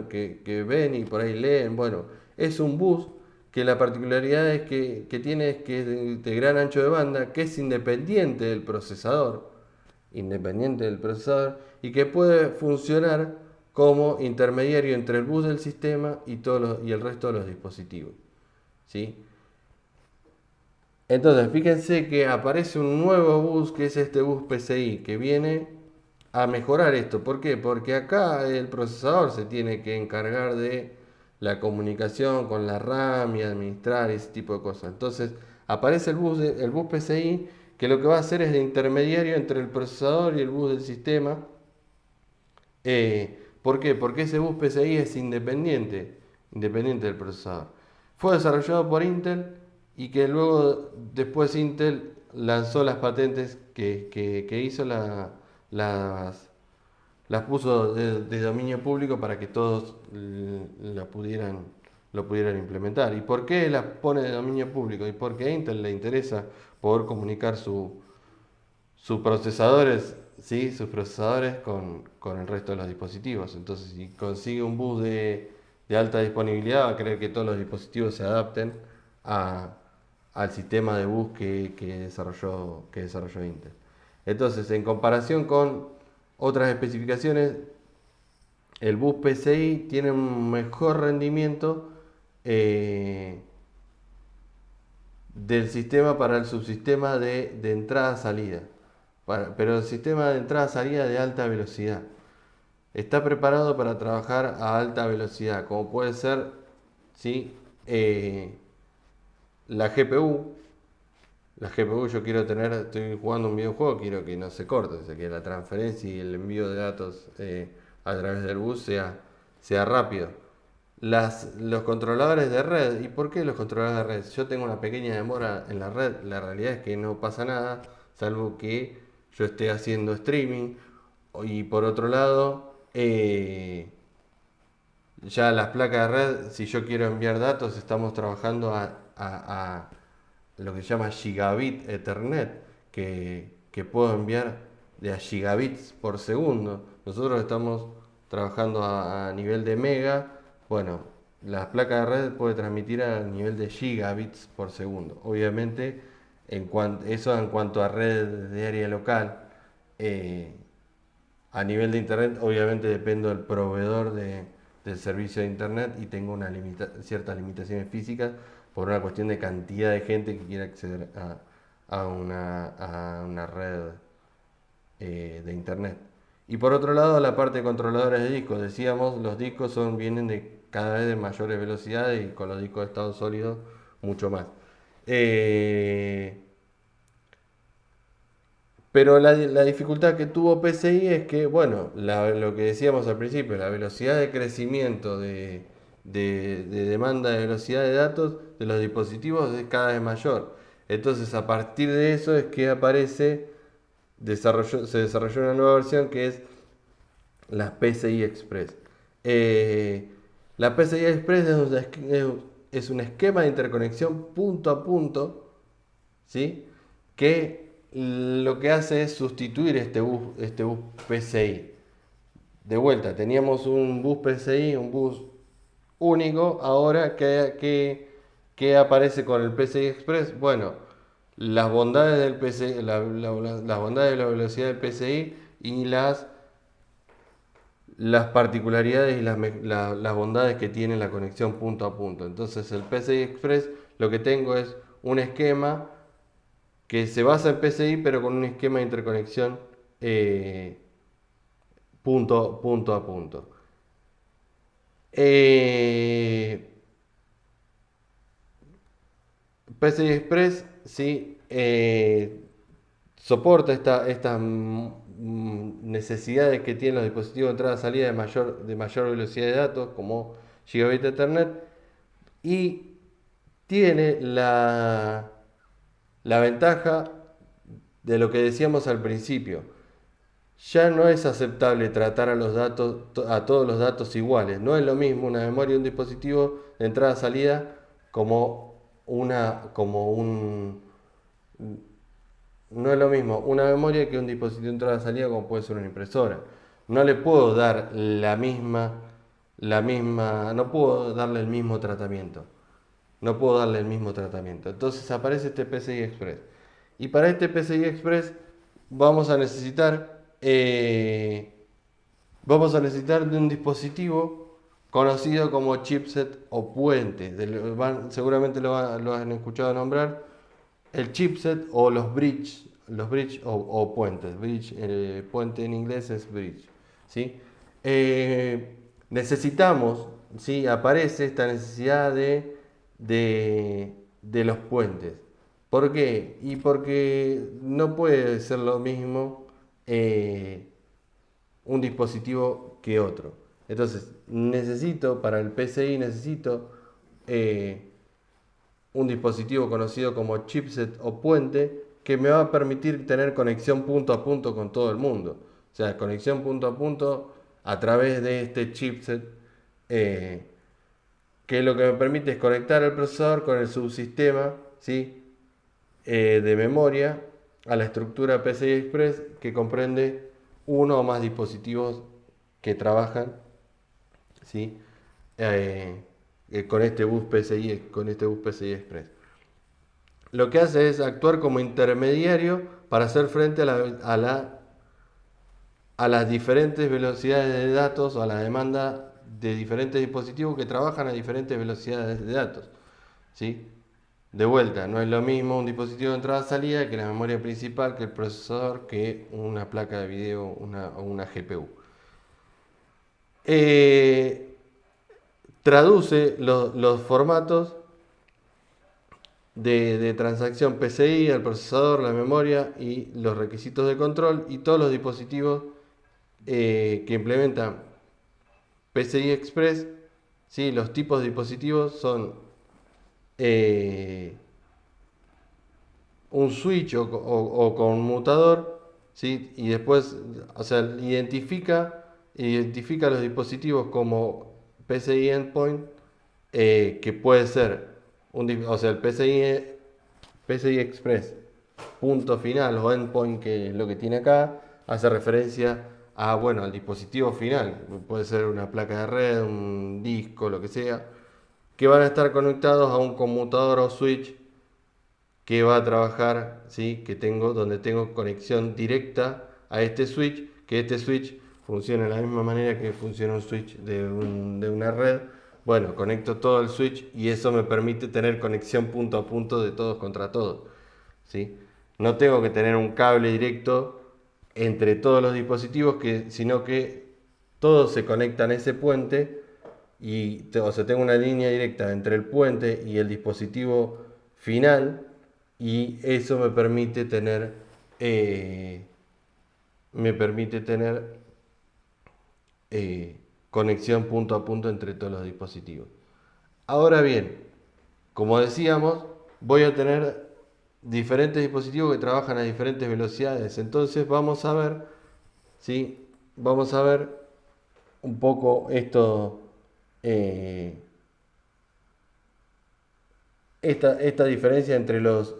que ven y por ahí leen? Bueno, es un bus que la particularidad que tiene es que es de gran ancho de banda, que es independiente del procesador y que puede funcionar como intermediario entre el bus del sistema y el resto de los dispositivos. ¿Sí? Entonces, fíjense que aparece un nuevo bus que es este bus PCI que viene a mejorar esto. ¿Por qué? Porque acá el procesador se tiene que encargar de la comunicación con la RAM y administrar ese tipo de cosas. Entonces, aparece el bus PCI que lo que va a hacer es de intermediario entre el procesador y el bus del sistema. ¿Por qué? Porque ese bus PCI es independiente del procesador. Fue desarrollado por Intel y que luego después Intel lanzó las patentes que hizo, las puso de dominio público para que todos lo pudieran implementar. ¿Y por qué las pone de dominio público? Y porque a Intel le interesa poder comunicar sus procesadores, ¿sí? Sus procesadores con el resto de los dispositivos. Entonces, si consigue un bus de alta disponibilidad, va a querer que todos los dispositivos se adapten a, al sistema de bus que desarrolló Intel. Entonces, en comparación con otras especificaciones, el bus PCI tiene un mejor rendimiento del sistema para el subsistema de entrada-salida. Pero el sistema de entrada-salida de alta velocidad. Está preparado para trabajar a alta velocidad, como puede ser, ¿sí? La GPU. La GPU estoy jugando un videojuego, quiero que no se corte, o sea, que la transferencia y el envío de datos a través del bus sea rápido. Los controladores de red, ¿y por qué los controladores de red? Si yo tengo una pequeña demora en la red, la realidad es que no pasa nada, salvo que yo esté haciendo streaming. Y por otro lado, ya las placas de red, si yo quiero enviar datos, estamos trabajando a lo que se llama gigabit Ethernet, que puedo enviar de a gigabits por segundo. Nosotros estamos trabajando a nivel de mega. Bueno, las placas de red puede transmitir a nivel de gigabits por segundo. Obviamente, eso en cuanto a red de área local. A nivel de internet, obviamente dependo del proveedor de del servicio de internet y tengo ciertas limitaciones físicas por una cuestión de cantidad de gente que quiere acceder a una red de internet. Y por otro lado, la parte de controladores de discos, decíamos, los discos vienen de cada vez de mayores velocidades y con los discos de estado sólido mucho más. Eh, pero la dificultad que tuvo PCI es que, bueno, lo que decíamos al principio, la velocidad de crecimiento de demanda de velocidad de datos de los dispositivos es cada vez mayor. Entonces, a partir de eso es que se desarrolló una nueva versión que es la PCI Express. Eh, la PCI Express es un esquema de interconexión punto a punto, ¿sí? Que lo que hace es sustituir este bus PCI. De vuelta, teníamos un bus PCI, un bus único, ahora que aparece con el PCI Express. Bueno, las bondades del PCI, las bondades de la velocidad del PCI y las particularidades y las bondades que tiene la conexión punto a punto. Entonces el PCI Express lo que tengo es un esquema que se basa en PCI pero con un esquema de interconexión punto a punto. PCI Express sí soporta estas necesidades que tienen los dispositivos de entrada y salida de mayor velocidad de datos como Gigabit Ethernet y tiene la ventaja de lo que decíamos al principio. Ya no es aceptable tratar a todos los datos iguales. No es lo mismo una memoria de un dispositivo de entrada-salida como un no es lo mismo una memoria que un dispositivo de entrada-salida como puede ser una impresora. No le puedo dar no puedo darle el mismo tratamiento. No puedo darle el mismo tratamiento. Entonces aparece este PCI Express. Y para este PCI Express vamos a necesitar eh, de un dispositivo conocido como chipset o puente. Seguramente lo han escuchado nombrar. El chipset o los bridge o puentes. Puente en inglés es bridge. ¿Sí? Necesitamos, ¿sí? Aparece esta necesidad de los puentes. ¿Por qué? Y porque no puede ser lo mismo un dispositivo que otro. Entonces, para el PCI necesito un dispositivo conocido como chipset o puente que me va a permitir tener conexión punto a punto con todo el mundo. O sea, conexión punto a punto a través de este chipset que lo que me permite es conectar el procesador con el subsistema, ¿sí? De memoria a la estructura PCI Express que comprende uno o más dispositivos que trabajan, ¿sí? Con este bus PCI Express. Lo que hace es actuar como intermediario para hacer frente a las diferentes velocidades de datos o a la demanda de diferentes dispositivos que trabajan a diferentes velocidades de datos, ¿sí? De vuelta, no es lo mismo un dispositivo de entrada-salida que la memoria principal, que el procesador, que una placa de video o una GPU. Traduce los formatos de transacción PCI al procesador, la memoria y los requisitos de control y todos los dispositivos que implementan PCI Express. ¿Sí? Los tipos de dispositivos son un switch o conmutador, ¿sí? Y después, o sea, identifica los dispositivos como PCI Endpoint, que puede ser o sea, el PCI Express punto final o endpoint, que es lo que tiene acá, hace referencia bueno, al dispositivo final. Puede ser una placa de red, un disco, lo que sea, que van a estar conectados a un conmutador o switch que va a trabajar, ¿sí? Donde tengo conexión directa a este switch, que este switch funciona de la misma manera que funciona un switch de una red. Bueno, conecto todo el switch y eso me permite tener conexión punto a punto de todos contra todos, ¿sí? No tengo que tener un cable directo entre todos los dispositivos, sino que todos se conectan a ese puente o sea, tengo una línea directa entre el puente y el dispositivo final y eso eh, me permite tener conexión punto a punto entre todos los dispositivos. Ahora bien, como decíamos, voy a tener diferentes dispositivos que trabajan a diferentes velocidades. Entonces vamos a ver, ¿sí? Vamos a ver un poco eh, esta diferencia entre los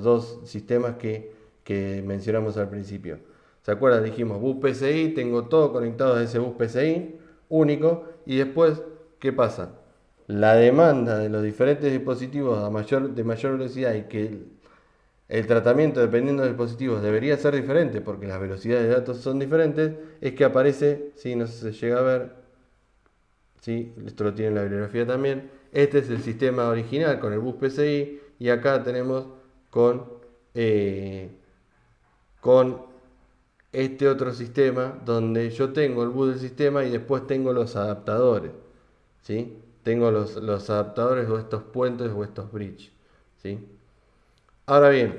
dos sistemas que mencionamos al principio. ¿Se acuerdan? Dijimos bus PCI, tengo todo conectado a ese bus PCI único y después, ¿qué pasa? La demanda de los diferentes dispositivos de mayor velocidad y que el tratamiento dependiendo de los dispositivos debería ser diferente porque las velocidades de datos son diferentes, es que aparece, si no se llega a ver, ¿sí? Esto lo tiene en la bibliografía también. Este es el sistema original con el bus PCI y acá tenemos eh, con este otro sistema donde yo tengo el bus del sistema y después tengo los adaptadores, ¿sí? Tengo los adaptadores o estos puentes o estos bridge, ¿sí? Ahora bien,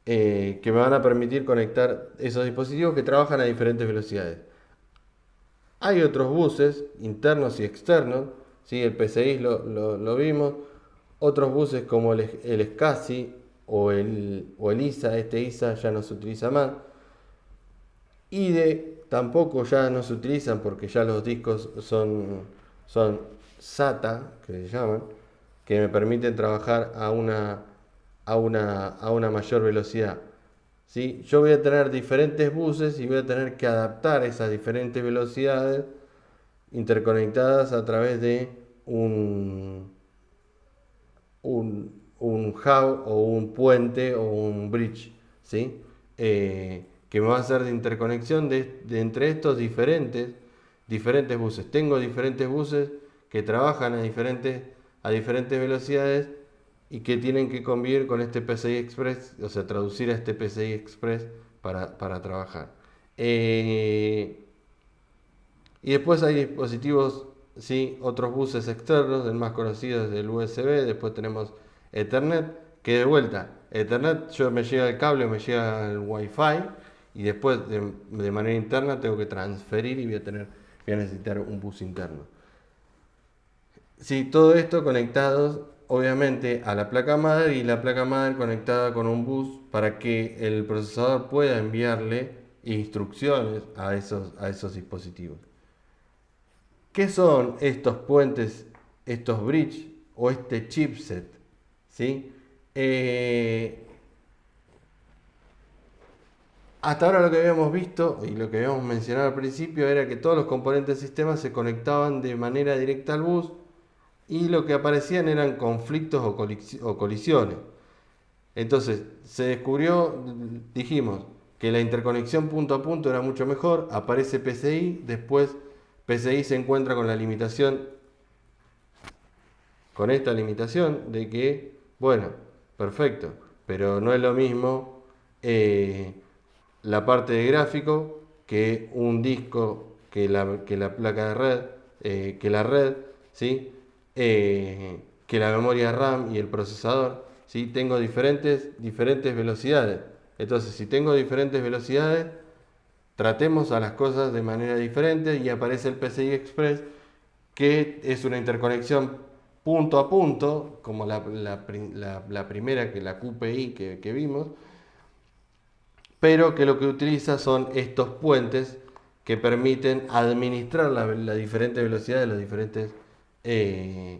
que me van a permitir conectar esos dispositivos que trabajan a diferentes velocidades. Hay otros buses internos y externos, ¿sí? El PCI lo vimos, otros buses como el SCSI o el ISA, este ISA ya no se utiliza más. IDE tampoco ya no se utilizan porque ya los discos son SATA, que se llaman, que me permiten trabajar a una mayor velocidad. ¿Sí? Yo voy a tener diferentes buses y voy a tener que adaptar esas diferentes velocidades interconectadas a través de un hub o un puente o un bridge, ¿sí? Que me va a hacer de interconexión de entre estos diferentes buses. Tengo diferentes buses que trabajan a diferentes velocidades y que tienen que convivir con este PCI Express, o sea, traducir a este PCI Express para trabajar. Y después hay dispositivos, ¿sí? Otros buses externos, el más conocido es el USB, después tenemos Ethernet, que de vuelta, Ethernet yo me llega el cable, me llega el Wi-Fi y después de manera interna tengo que transferir y voy a necesitar un bus interno. Sí, todo esto conectados obviamente a la placa madre y la placa madre conectada con un bus para que el procesador pueda enviarle instrucciones a esos dispositivos. ¿Qué son estos puentes, estos bridge o este chipset? ¿Sí? Hasta ahora lo que habíamos visto y lo que habíamos mencionado al principio era que todos los componentes del sistema se conectaban de manera directa al bus y lo que aparecían eran conflictos o colisiones. Entonces se descubrió, dijimos, que la interconexión punto a punto era mucho mejor, aparece PCI, después PCI se encuentra con la limitación, con esta limitación de que, bueno, perfecto, pero no es lo mismo la parte de gráfico que un disco, que la placa de red, que la red, ¿sí? Que la memoria RAM y el procesador, ¿sí? Tengo diferentes velocidades. Entonces, si tengo diferentes velocidades, tratemos a las cosas de manera diferente y aparece el PCI Express, que es una interconexión punto a punto, como la primera, que la QPI que vimos, pero que lo que utiliza son estos puentes que permiten administrar la diferente velocidad eh,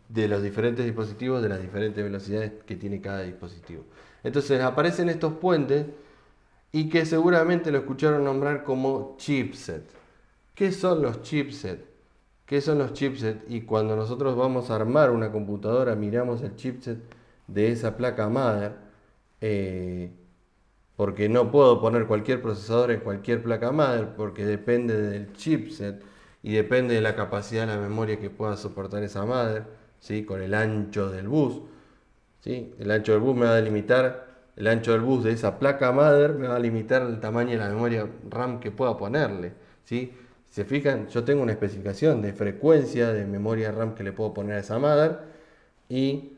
de los diferentes dispositivos, de las diferentes velocidades que tiene cada dispositivo. Entonces aparecen estos puentes y que seguramente lo escucharon nombrar como chipset. ¿Qué son los chipset? ¿Qué son los chipset? Y cuando nosotros vamos a armar una computadora, miramos el chipset de esa placa madre, porque no puedo poner cualquier procesador en cualquier placa madre, porque depende del chipset y depende de la capacidad de la memoria que pueda soportar esa madre, ¿sí? Con el ancho del bus, ¿sí? El ancho del bus me va a limitar, el ancho del bus de esa placa madre me va a limitar el tamaño de la memoria RAM que pueda ponerle, ¿sí? Si se fijan, yo tengo una especificación de frecuencia de memoria RAM que le puedo poner a esa madre y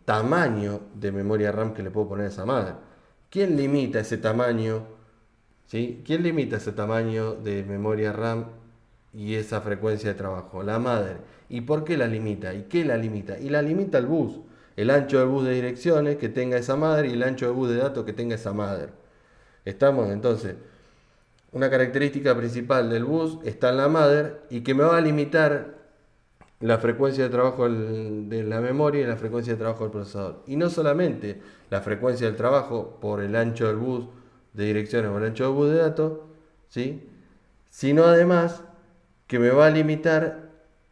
tamaño de memoria RAM que le puedo poner a esa madre. ¿Quién limita ese tamaño? ¿Sí? ¿Quién limita ese tamaño de memoria RAM y esa frecuencia de trabajo? La madre. ¿Y por qué la limita? ¿Y qué la limita? Y la limita el bus. El ancho del bus de direcciones que tenga esa madre y el ancho del bus de datos que tenga esa madre. ¿Estamos? Entonces, una característica principal del bus está en la madre y que me va a limitar la frecuencia de trabajo de la memoria y la frecuencia de trabajo del procesador. Y no solamente la frecuencia del trabajo por el ancho del bus de direcciones o el ancho del bus de datos, ¿sí? Sino además que me va a limitar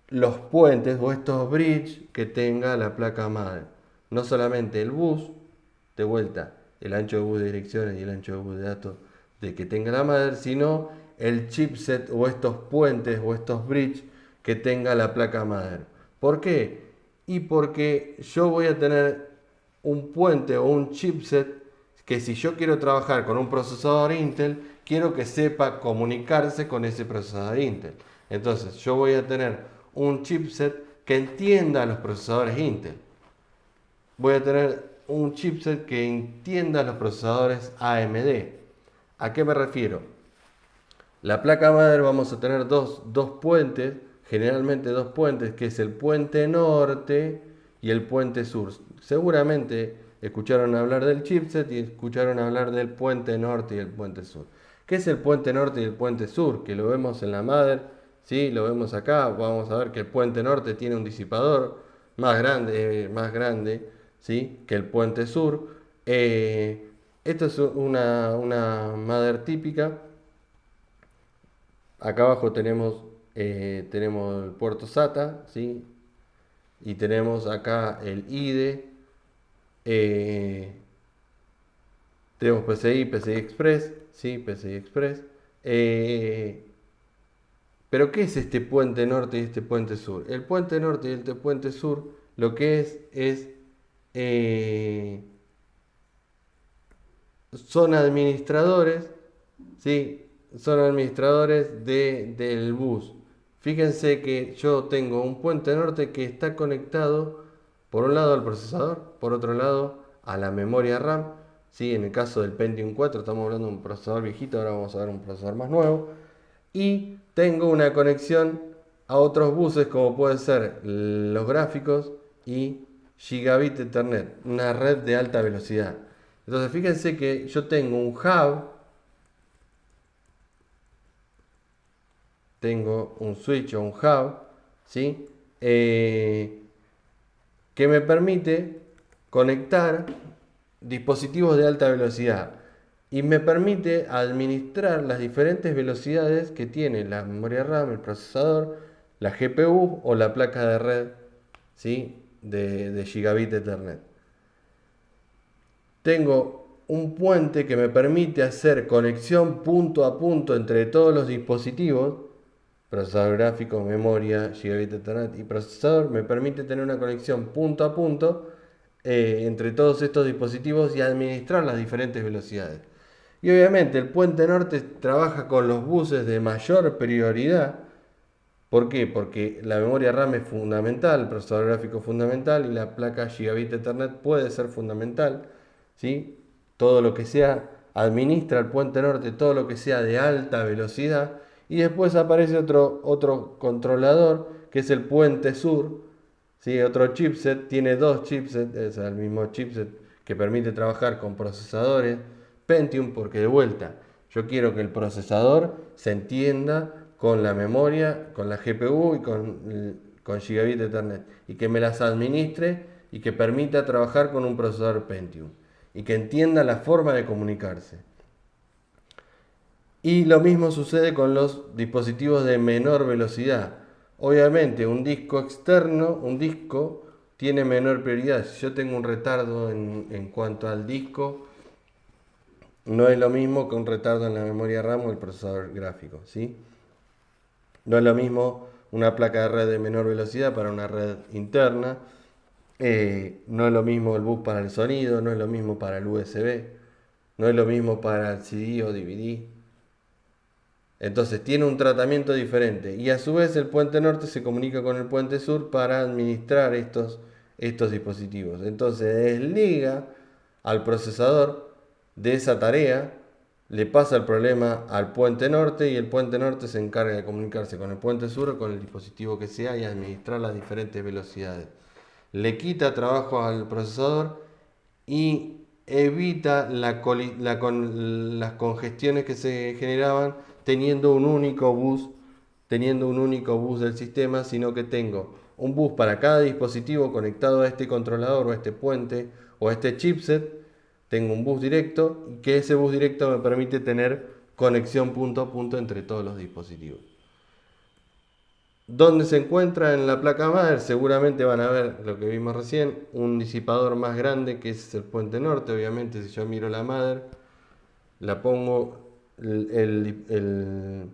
los puentes o estos bridge que tenga la placa madre. No solamente el bus, de vuelta, el ancho de bus de direcciones y el ancho de bus de datos de que tenga la madre, sino el chipset o estos puentes o estos bridge que tenga la placa madre. ¿Por qué? Y porque yo voy a tener un puente o un chipset que si yo quiero trabajar con un procesador Intel, quiero que sepa comunicarse con ese procesador Intel. Entonces yo voy a tener un chipset que entienda los procesadores Intel. Voy a tener un chipset que entienda los procesadores AMD. ¿A qué me refiero? La placa madre vamos a tener dos puentes, generalmente dos puentes, que es el puente norte y el puente sur. Seguramente escucharon hablar del chipset y escucharon hablar del puente norte y el puente sur. ¿Qué es el puente norte y el puente sur? Que lo vemos en la madre, ¿sí? Lo vemos acá. Vamos a ver que el puente norte tiene un disipador más grande, ¿sí? Que el puente sur. Esto es una madre típica. Acá abajo tenemos el puerto SATA, ¿sí? Y tenemos acá el IDE. Tenemos PCI Express, ¿sí? PCI Express. Pero ¿qué es este puente norte y este puente sur? El puente norte y este puente sur lo que eh, son administradores, ¿sí? Son administradores del bus. Fíjense que yo tengo un puente norte que está conectado por un lado al procesador, por otro lado a la memoria RAM. ¿Sí? En el caso del Pentium 4 estamos hablando de un procesador viejito, ahora vamos a ver un procesador más nuevo. Y tengo una conexión a otros buses como pueden ser los gráficos y Gigabit Ethernet, una red de alta velocidad. Entonces fíjense que yo tengo un hub, tengo un switch o un hub, ¿sí? Que me permite conectar dispositivos de alta velocidad y me permite administrar las diferentes velocidades que tiene la memoria RAM, el procesador, la GPU o la placa de red, ¿sí? de Gigabit Ethernet. Tengo un puente que me permite hacer conexión punto a punto entre todos los dispositivos, procesador gráfico, memoria, Gigabit Ethernet y procesador, me permite tener una conexión punto a punto entre todos estos dispositivos y administrar las diferentes velocidades. Y obviamente el puente norte trabaja con los buses de mayor prioridad. ¿Por qué? Porque la memoria RAM es fundamental, el procesador gráfico es fundamental y la placa Gigabit Ethernet puede ser fundamental, ¿sí? Todo lo que sea, administra el puente norte, todo lo que sea de alta velocidad. Y después aparece otro controlador, que es el puente sur, ¿sí? Otro chipset, tiene dos chipsets, es el mismo chipset que permite trabajar con procesadores Pentium, porque de vuelta, yo quiero que el procesador se entienda con la memoria, con la GPU y con Gigabit Ethernet, y que me las administre y que permita trabajar con un procesador Pentium, y que entienda la forma de comunicarse. Y lo mismo sucede con los dispositivos de menor velocidad. Obviamente un disco externo, un disco tiene menor prioridad. Si yo tengo un retardo en cuanto al disco, no es lo mismo que un retardo en la memoria RAM o el procesador gráfico, ¿sí? No es lo mismo una placa de red de menor velocidad para una red interna, no es lo mismo el bus para el sonido, no es lo mismo para el USB, no es lo mismo para el CD o DVD. Entonces tiene un tratamiento diferente y a su vez el puente norte se comunica con el puente sur para administrar estos dispositivos. Entonces desliga al procesador de esa tarea, le pasa el problema al puente norte y el puente norte se encarga de comunicarse con el puente sur o con el dispositivo que sea y administrar las diferentes velocidades. Le quita trabajo al procesador y evita las congestiones que se generaban teniendo un único bus del sistema, sino que tengo un bus para cada dispositivo conectado a este controlador o a este puente o a este chipset. Tengo un bus directo y que ese bus directo me permite tener conexión punto a punto entre todos los dispositivos. ¿Dónde se encuentra en la placa madre? Seguramente van a ver lo que vimos recién, un disipador más grande que es el puente norte. Obviamente si yo miro la madre, la pongo el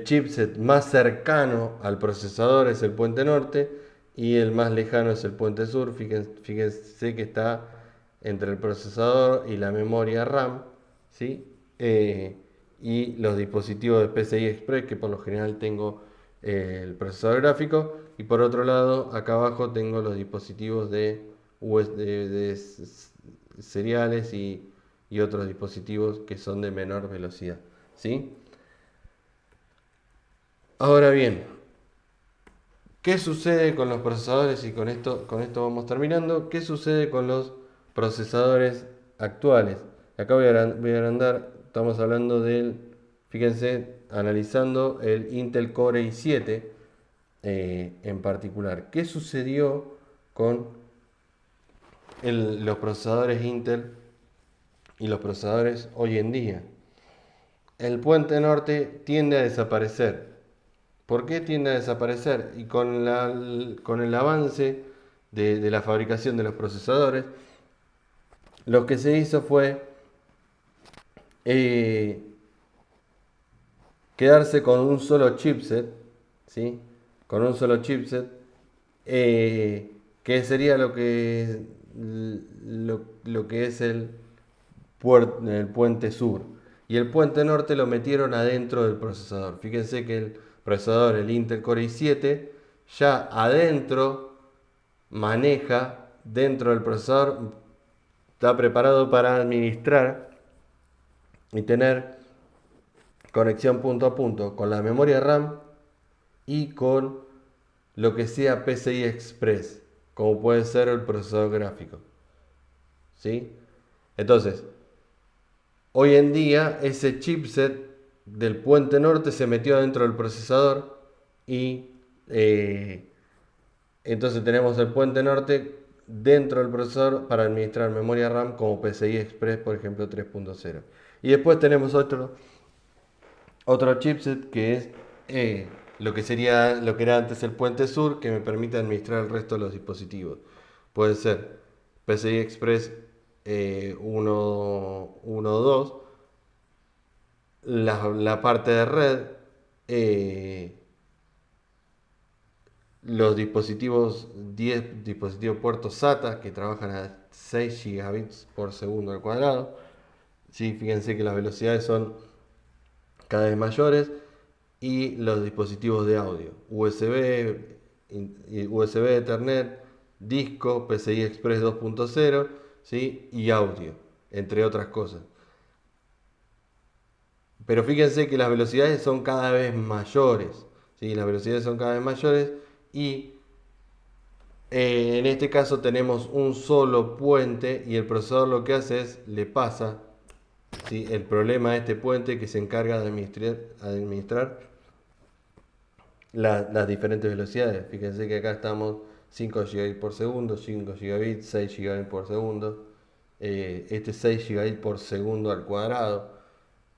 chipset más cercano al procesador es el puente norte y el más lejano es el puente sur. Fíjense que está entre el procesador y la memoria RAM, ¿sí? Y los dispositivos de PCI Express, que por lo general tengo el procesador gráfico, y por otro lado acá abajo tengo los dispositivos de seriales y otros dispositivos que son de menor velocidad, ¿sí? Ahora bien, ¿qué sucede con los procesadores? Y con esto vamos terminando. ¿Qué sucede con los procesadores actuales? Acá voy a agrandar, estamos hablando del, fíjense, analizando el Intel Core i7 en particular. ¿Qué sucedió con los procesadores Intel y los procesadores hoy en día? El puente norte tiende a desaparecer. ¿Por qué tiende a desaparecer? Y con el avance de la fabricación de los procesadores, lo que se hizo fue eh, quedarse con un solo chipset, ¿sí? Con un solo chipset, que sería lo que es el puente sur. Y el puente norte lo metieron adentro del procesador. Fíjense que el procesador, el Intel Core i7, ya adentro maneja, dentro del procesador, está preparado para administrar y tener conexión punto a punto con la memoria RAM y con lo que sea PCI Express, como puede ser el procesador gráfico, ¿sí? Entonces, hoy en día ese chipset del puente norte se metió dentro del procesador y entonces tenemos el puente norte dentro del procesador para administrar memoria RAM como PCI Express, por ejemplo, 3.0. Y después tenemos otro chipset que es lo que era antes el puente sur, que me permite administrar el resto de los dispositivos. Puede ser PCI Express 1 o 2, la parte de red, eh, los dispositivos 10 dispositivos puertos SATA que trabajan a 6 gigabits por segundo al cuadrado. Sí, fíjense que las velocidades son cada vez mayores. Y los dispositivos de audio, USB Ethernet, disco, PCI Express 2.0, ¿sí? Y audio, entre otras cosas. Pero fíjense que las velocidades son cada vez mayores, ¿sí? Las velocidades son cada vez mayores y en este caso tenemos un solo puente y el procesador lo que hace es le pasa, ¿sí? El problema a este puente que se encarga de administrar las diferentes velocidades. Fíjense que acá estamos 5 gigabits por segundo, 5 gigabits, 6 gigabits por segundo, este 6 gigabits por segundo al cuadrado,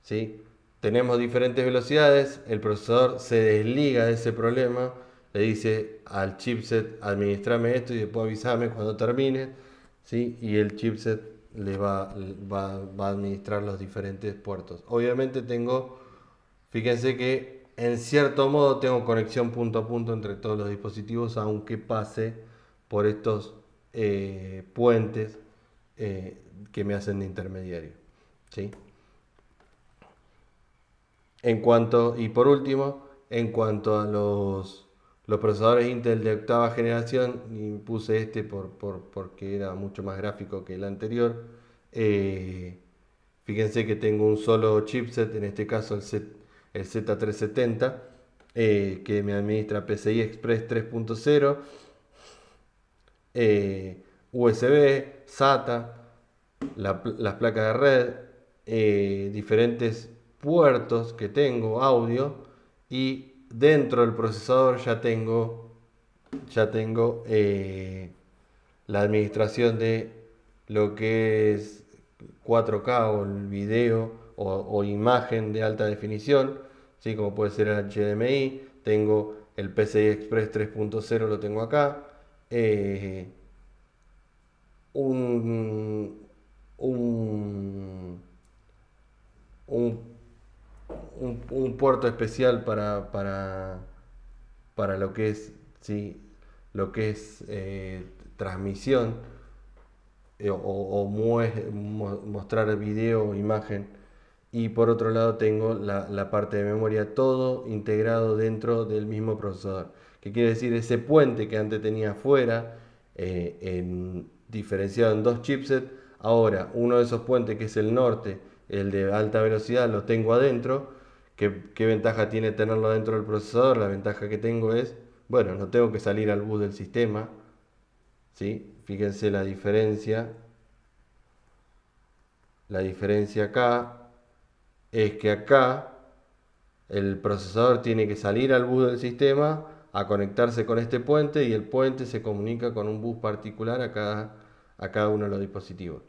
¿sí? Tenemos diferentes velocidades, el procesador se desliga de ese problema, le dice al chipset, administrame esto y después avísame cuando termine, ¿sí? Y el chipset va a administrar los diferentes puertos. Obviamente fíjense que en cierto modo tengo conexión punto a punto entre todos los dispositivos, aunque pase por estos puentes que me hacen de intermediario, ¿sí? Y por último, en cuanto a los procesadores Intel de octava generación, y puse este porque era mucho más gráfico que el anterior. eh, Fíjense que tengo un solo chipset, en este caso el Z370, que me administra PCI Express 3.0, USB, SATA, las placas de red, diferentes puertos que tengo, audio, y dentro del procesador ya tengo la administración de lo que es 4K o el video o imagen de alta definición, ¿sí? Como puede ser el HDMI, tengo el PCI Express 3.0, lo tengo acá, eh, un, un, un, un puerto especial para lo que es, ¿sí? Lo que es transmisión mostrar video o imagen. Y por otro lado tengo la parte de memoria, todo integrado dentro del mismo procesador. ¿Qué quiere decir? Ese puente que antes tenía afuera, diferenciado en dos chipsets, ahora uno de esos puentes, que es el norte, el de alta velocidad, lo tengo adentro. ¿Qué ventaja tiene tenerlo dentro del procesador? La ventaja que tengo es, bueno, no tengo que salir al bus del sistema, ¿sí? Fíjense la diferencia. La diferencia acá es que acá el procesador tiene que salir al bus del sistema a conectarse con este puente, y el puente se comunica con un bus particular a cada uno de los dispositivos.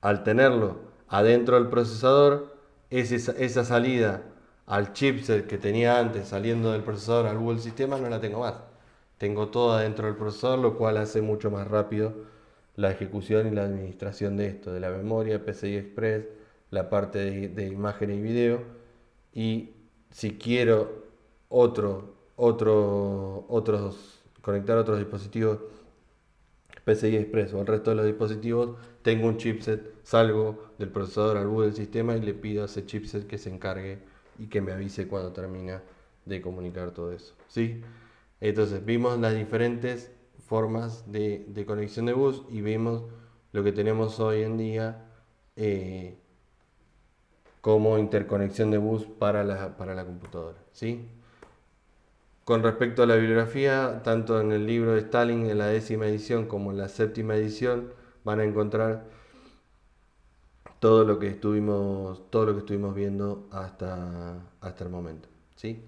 Al tenerlo adentro del procesador, esa salida al chipset que tenía antes saliendo del procesador al bus del sistema no la tengo más. Tengo todo adentro del procesador, lo cual hace mucho más rápido la ejecución y la administración de esto, de la memoria, PCI Express, la parte de imagen y video. Y si quiero conectar otros dispositivos PCI Express o el resto de los dispositivos, tengo un chipset, salgo del procesador al boot del sistema y le pido a ese chipset que se encargue y que me avise cuando termina de comunicar todo eso, ¿sí? Entonces vimos las diferentes formas de conexión de bus y vimos lo que tenemos hoy en día como interconexión de bus para la computadora, ¿sí? Con respecto a la bibliografía, tanto en el libro de Stalin en la 10ª edición como en la 7ª edición van a encontrar todo lo que estuvimos viendo hasta el momento, ¿sí?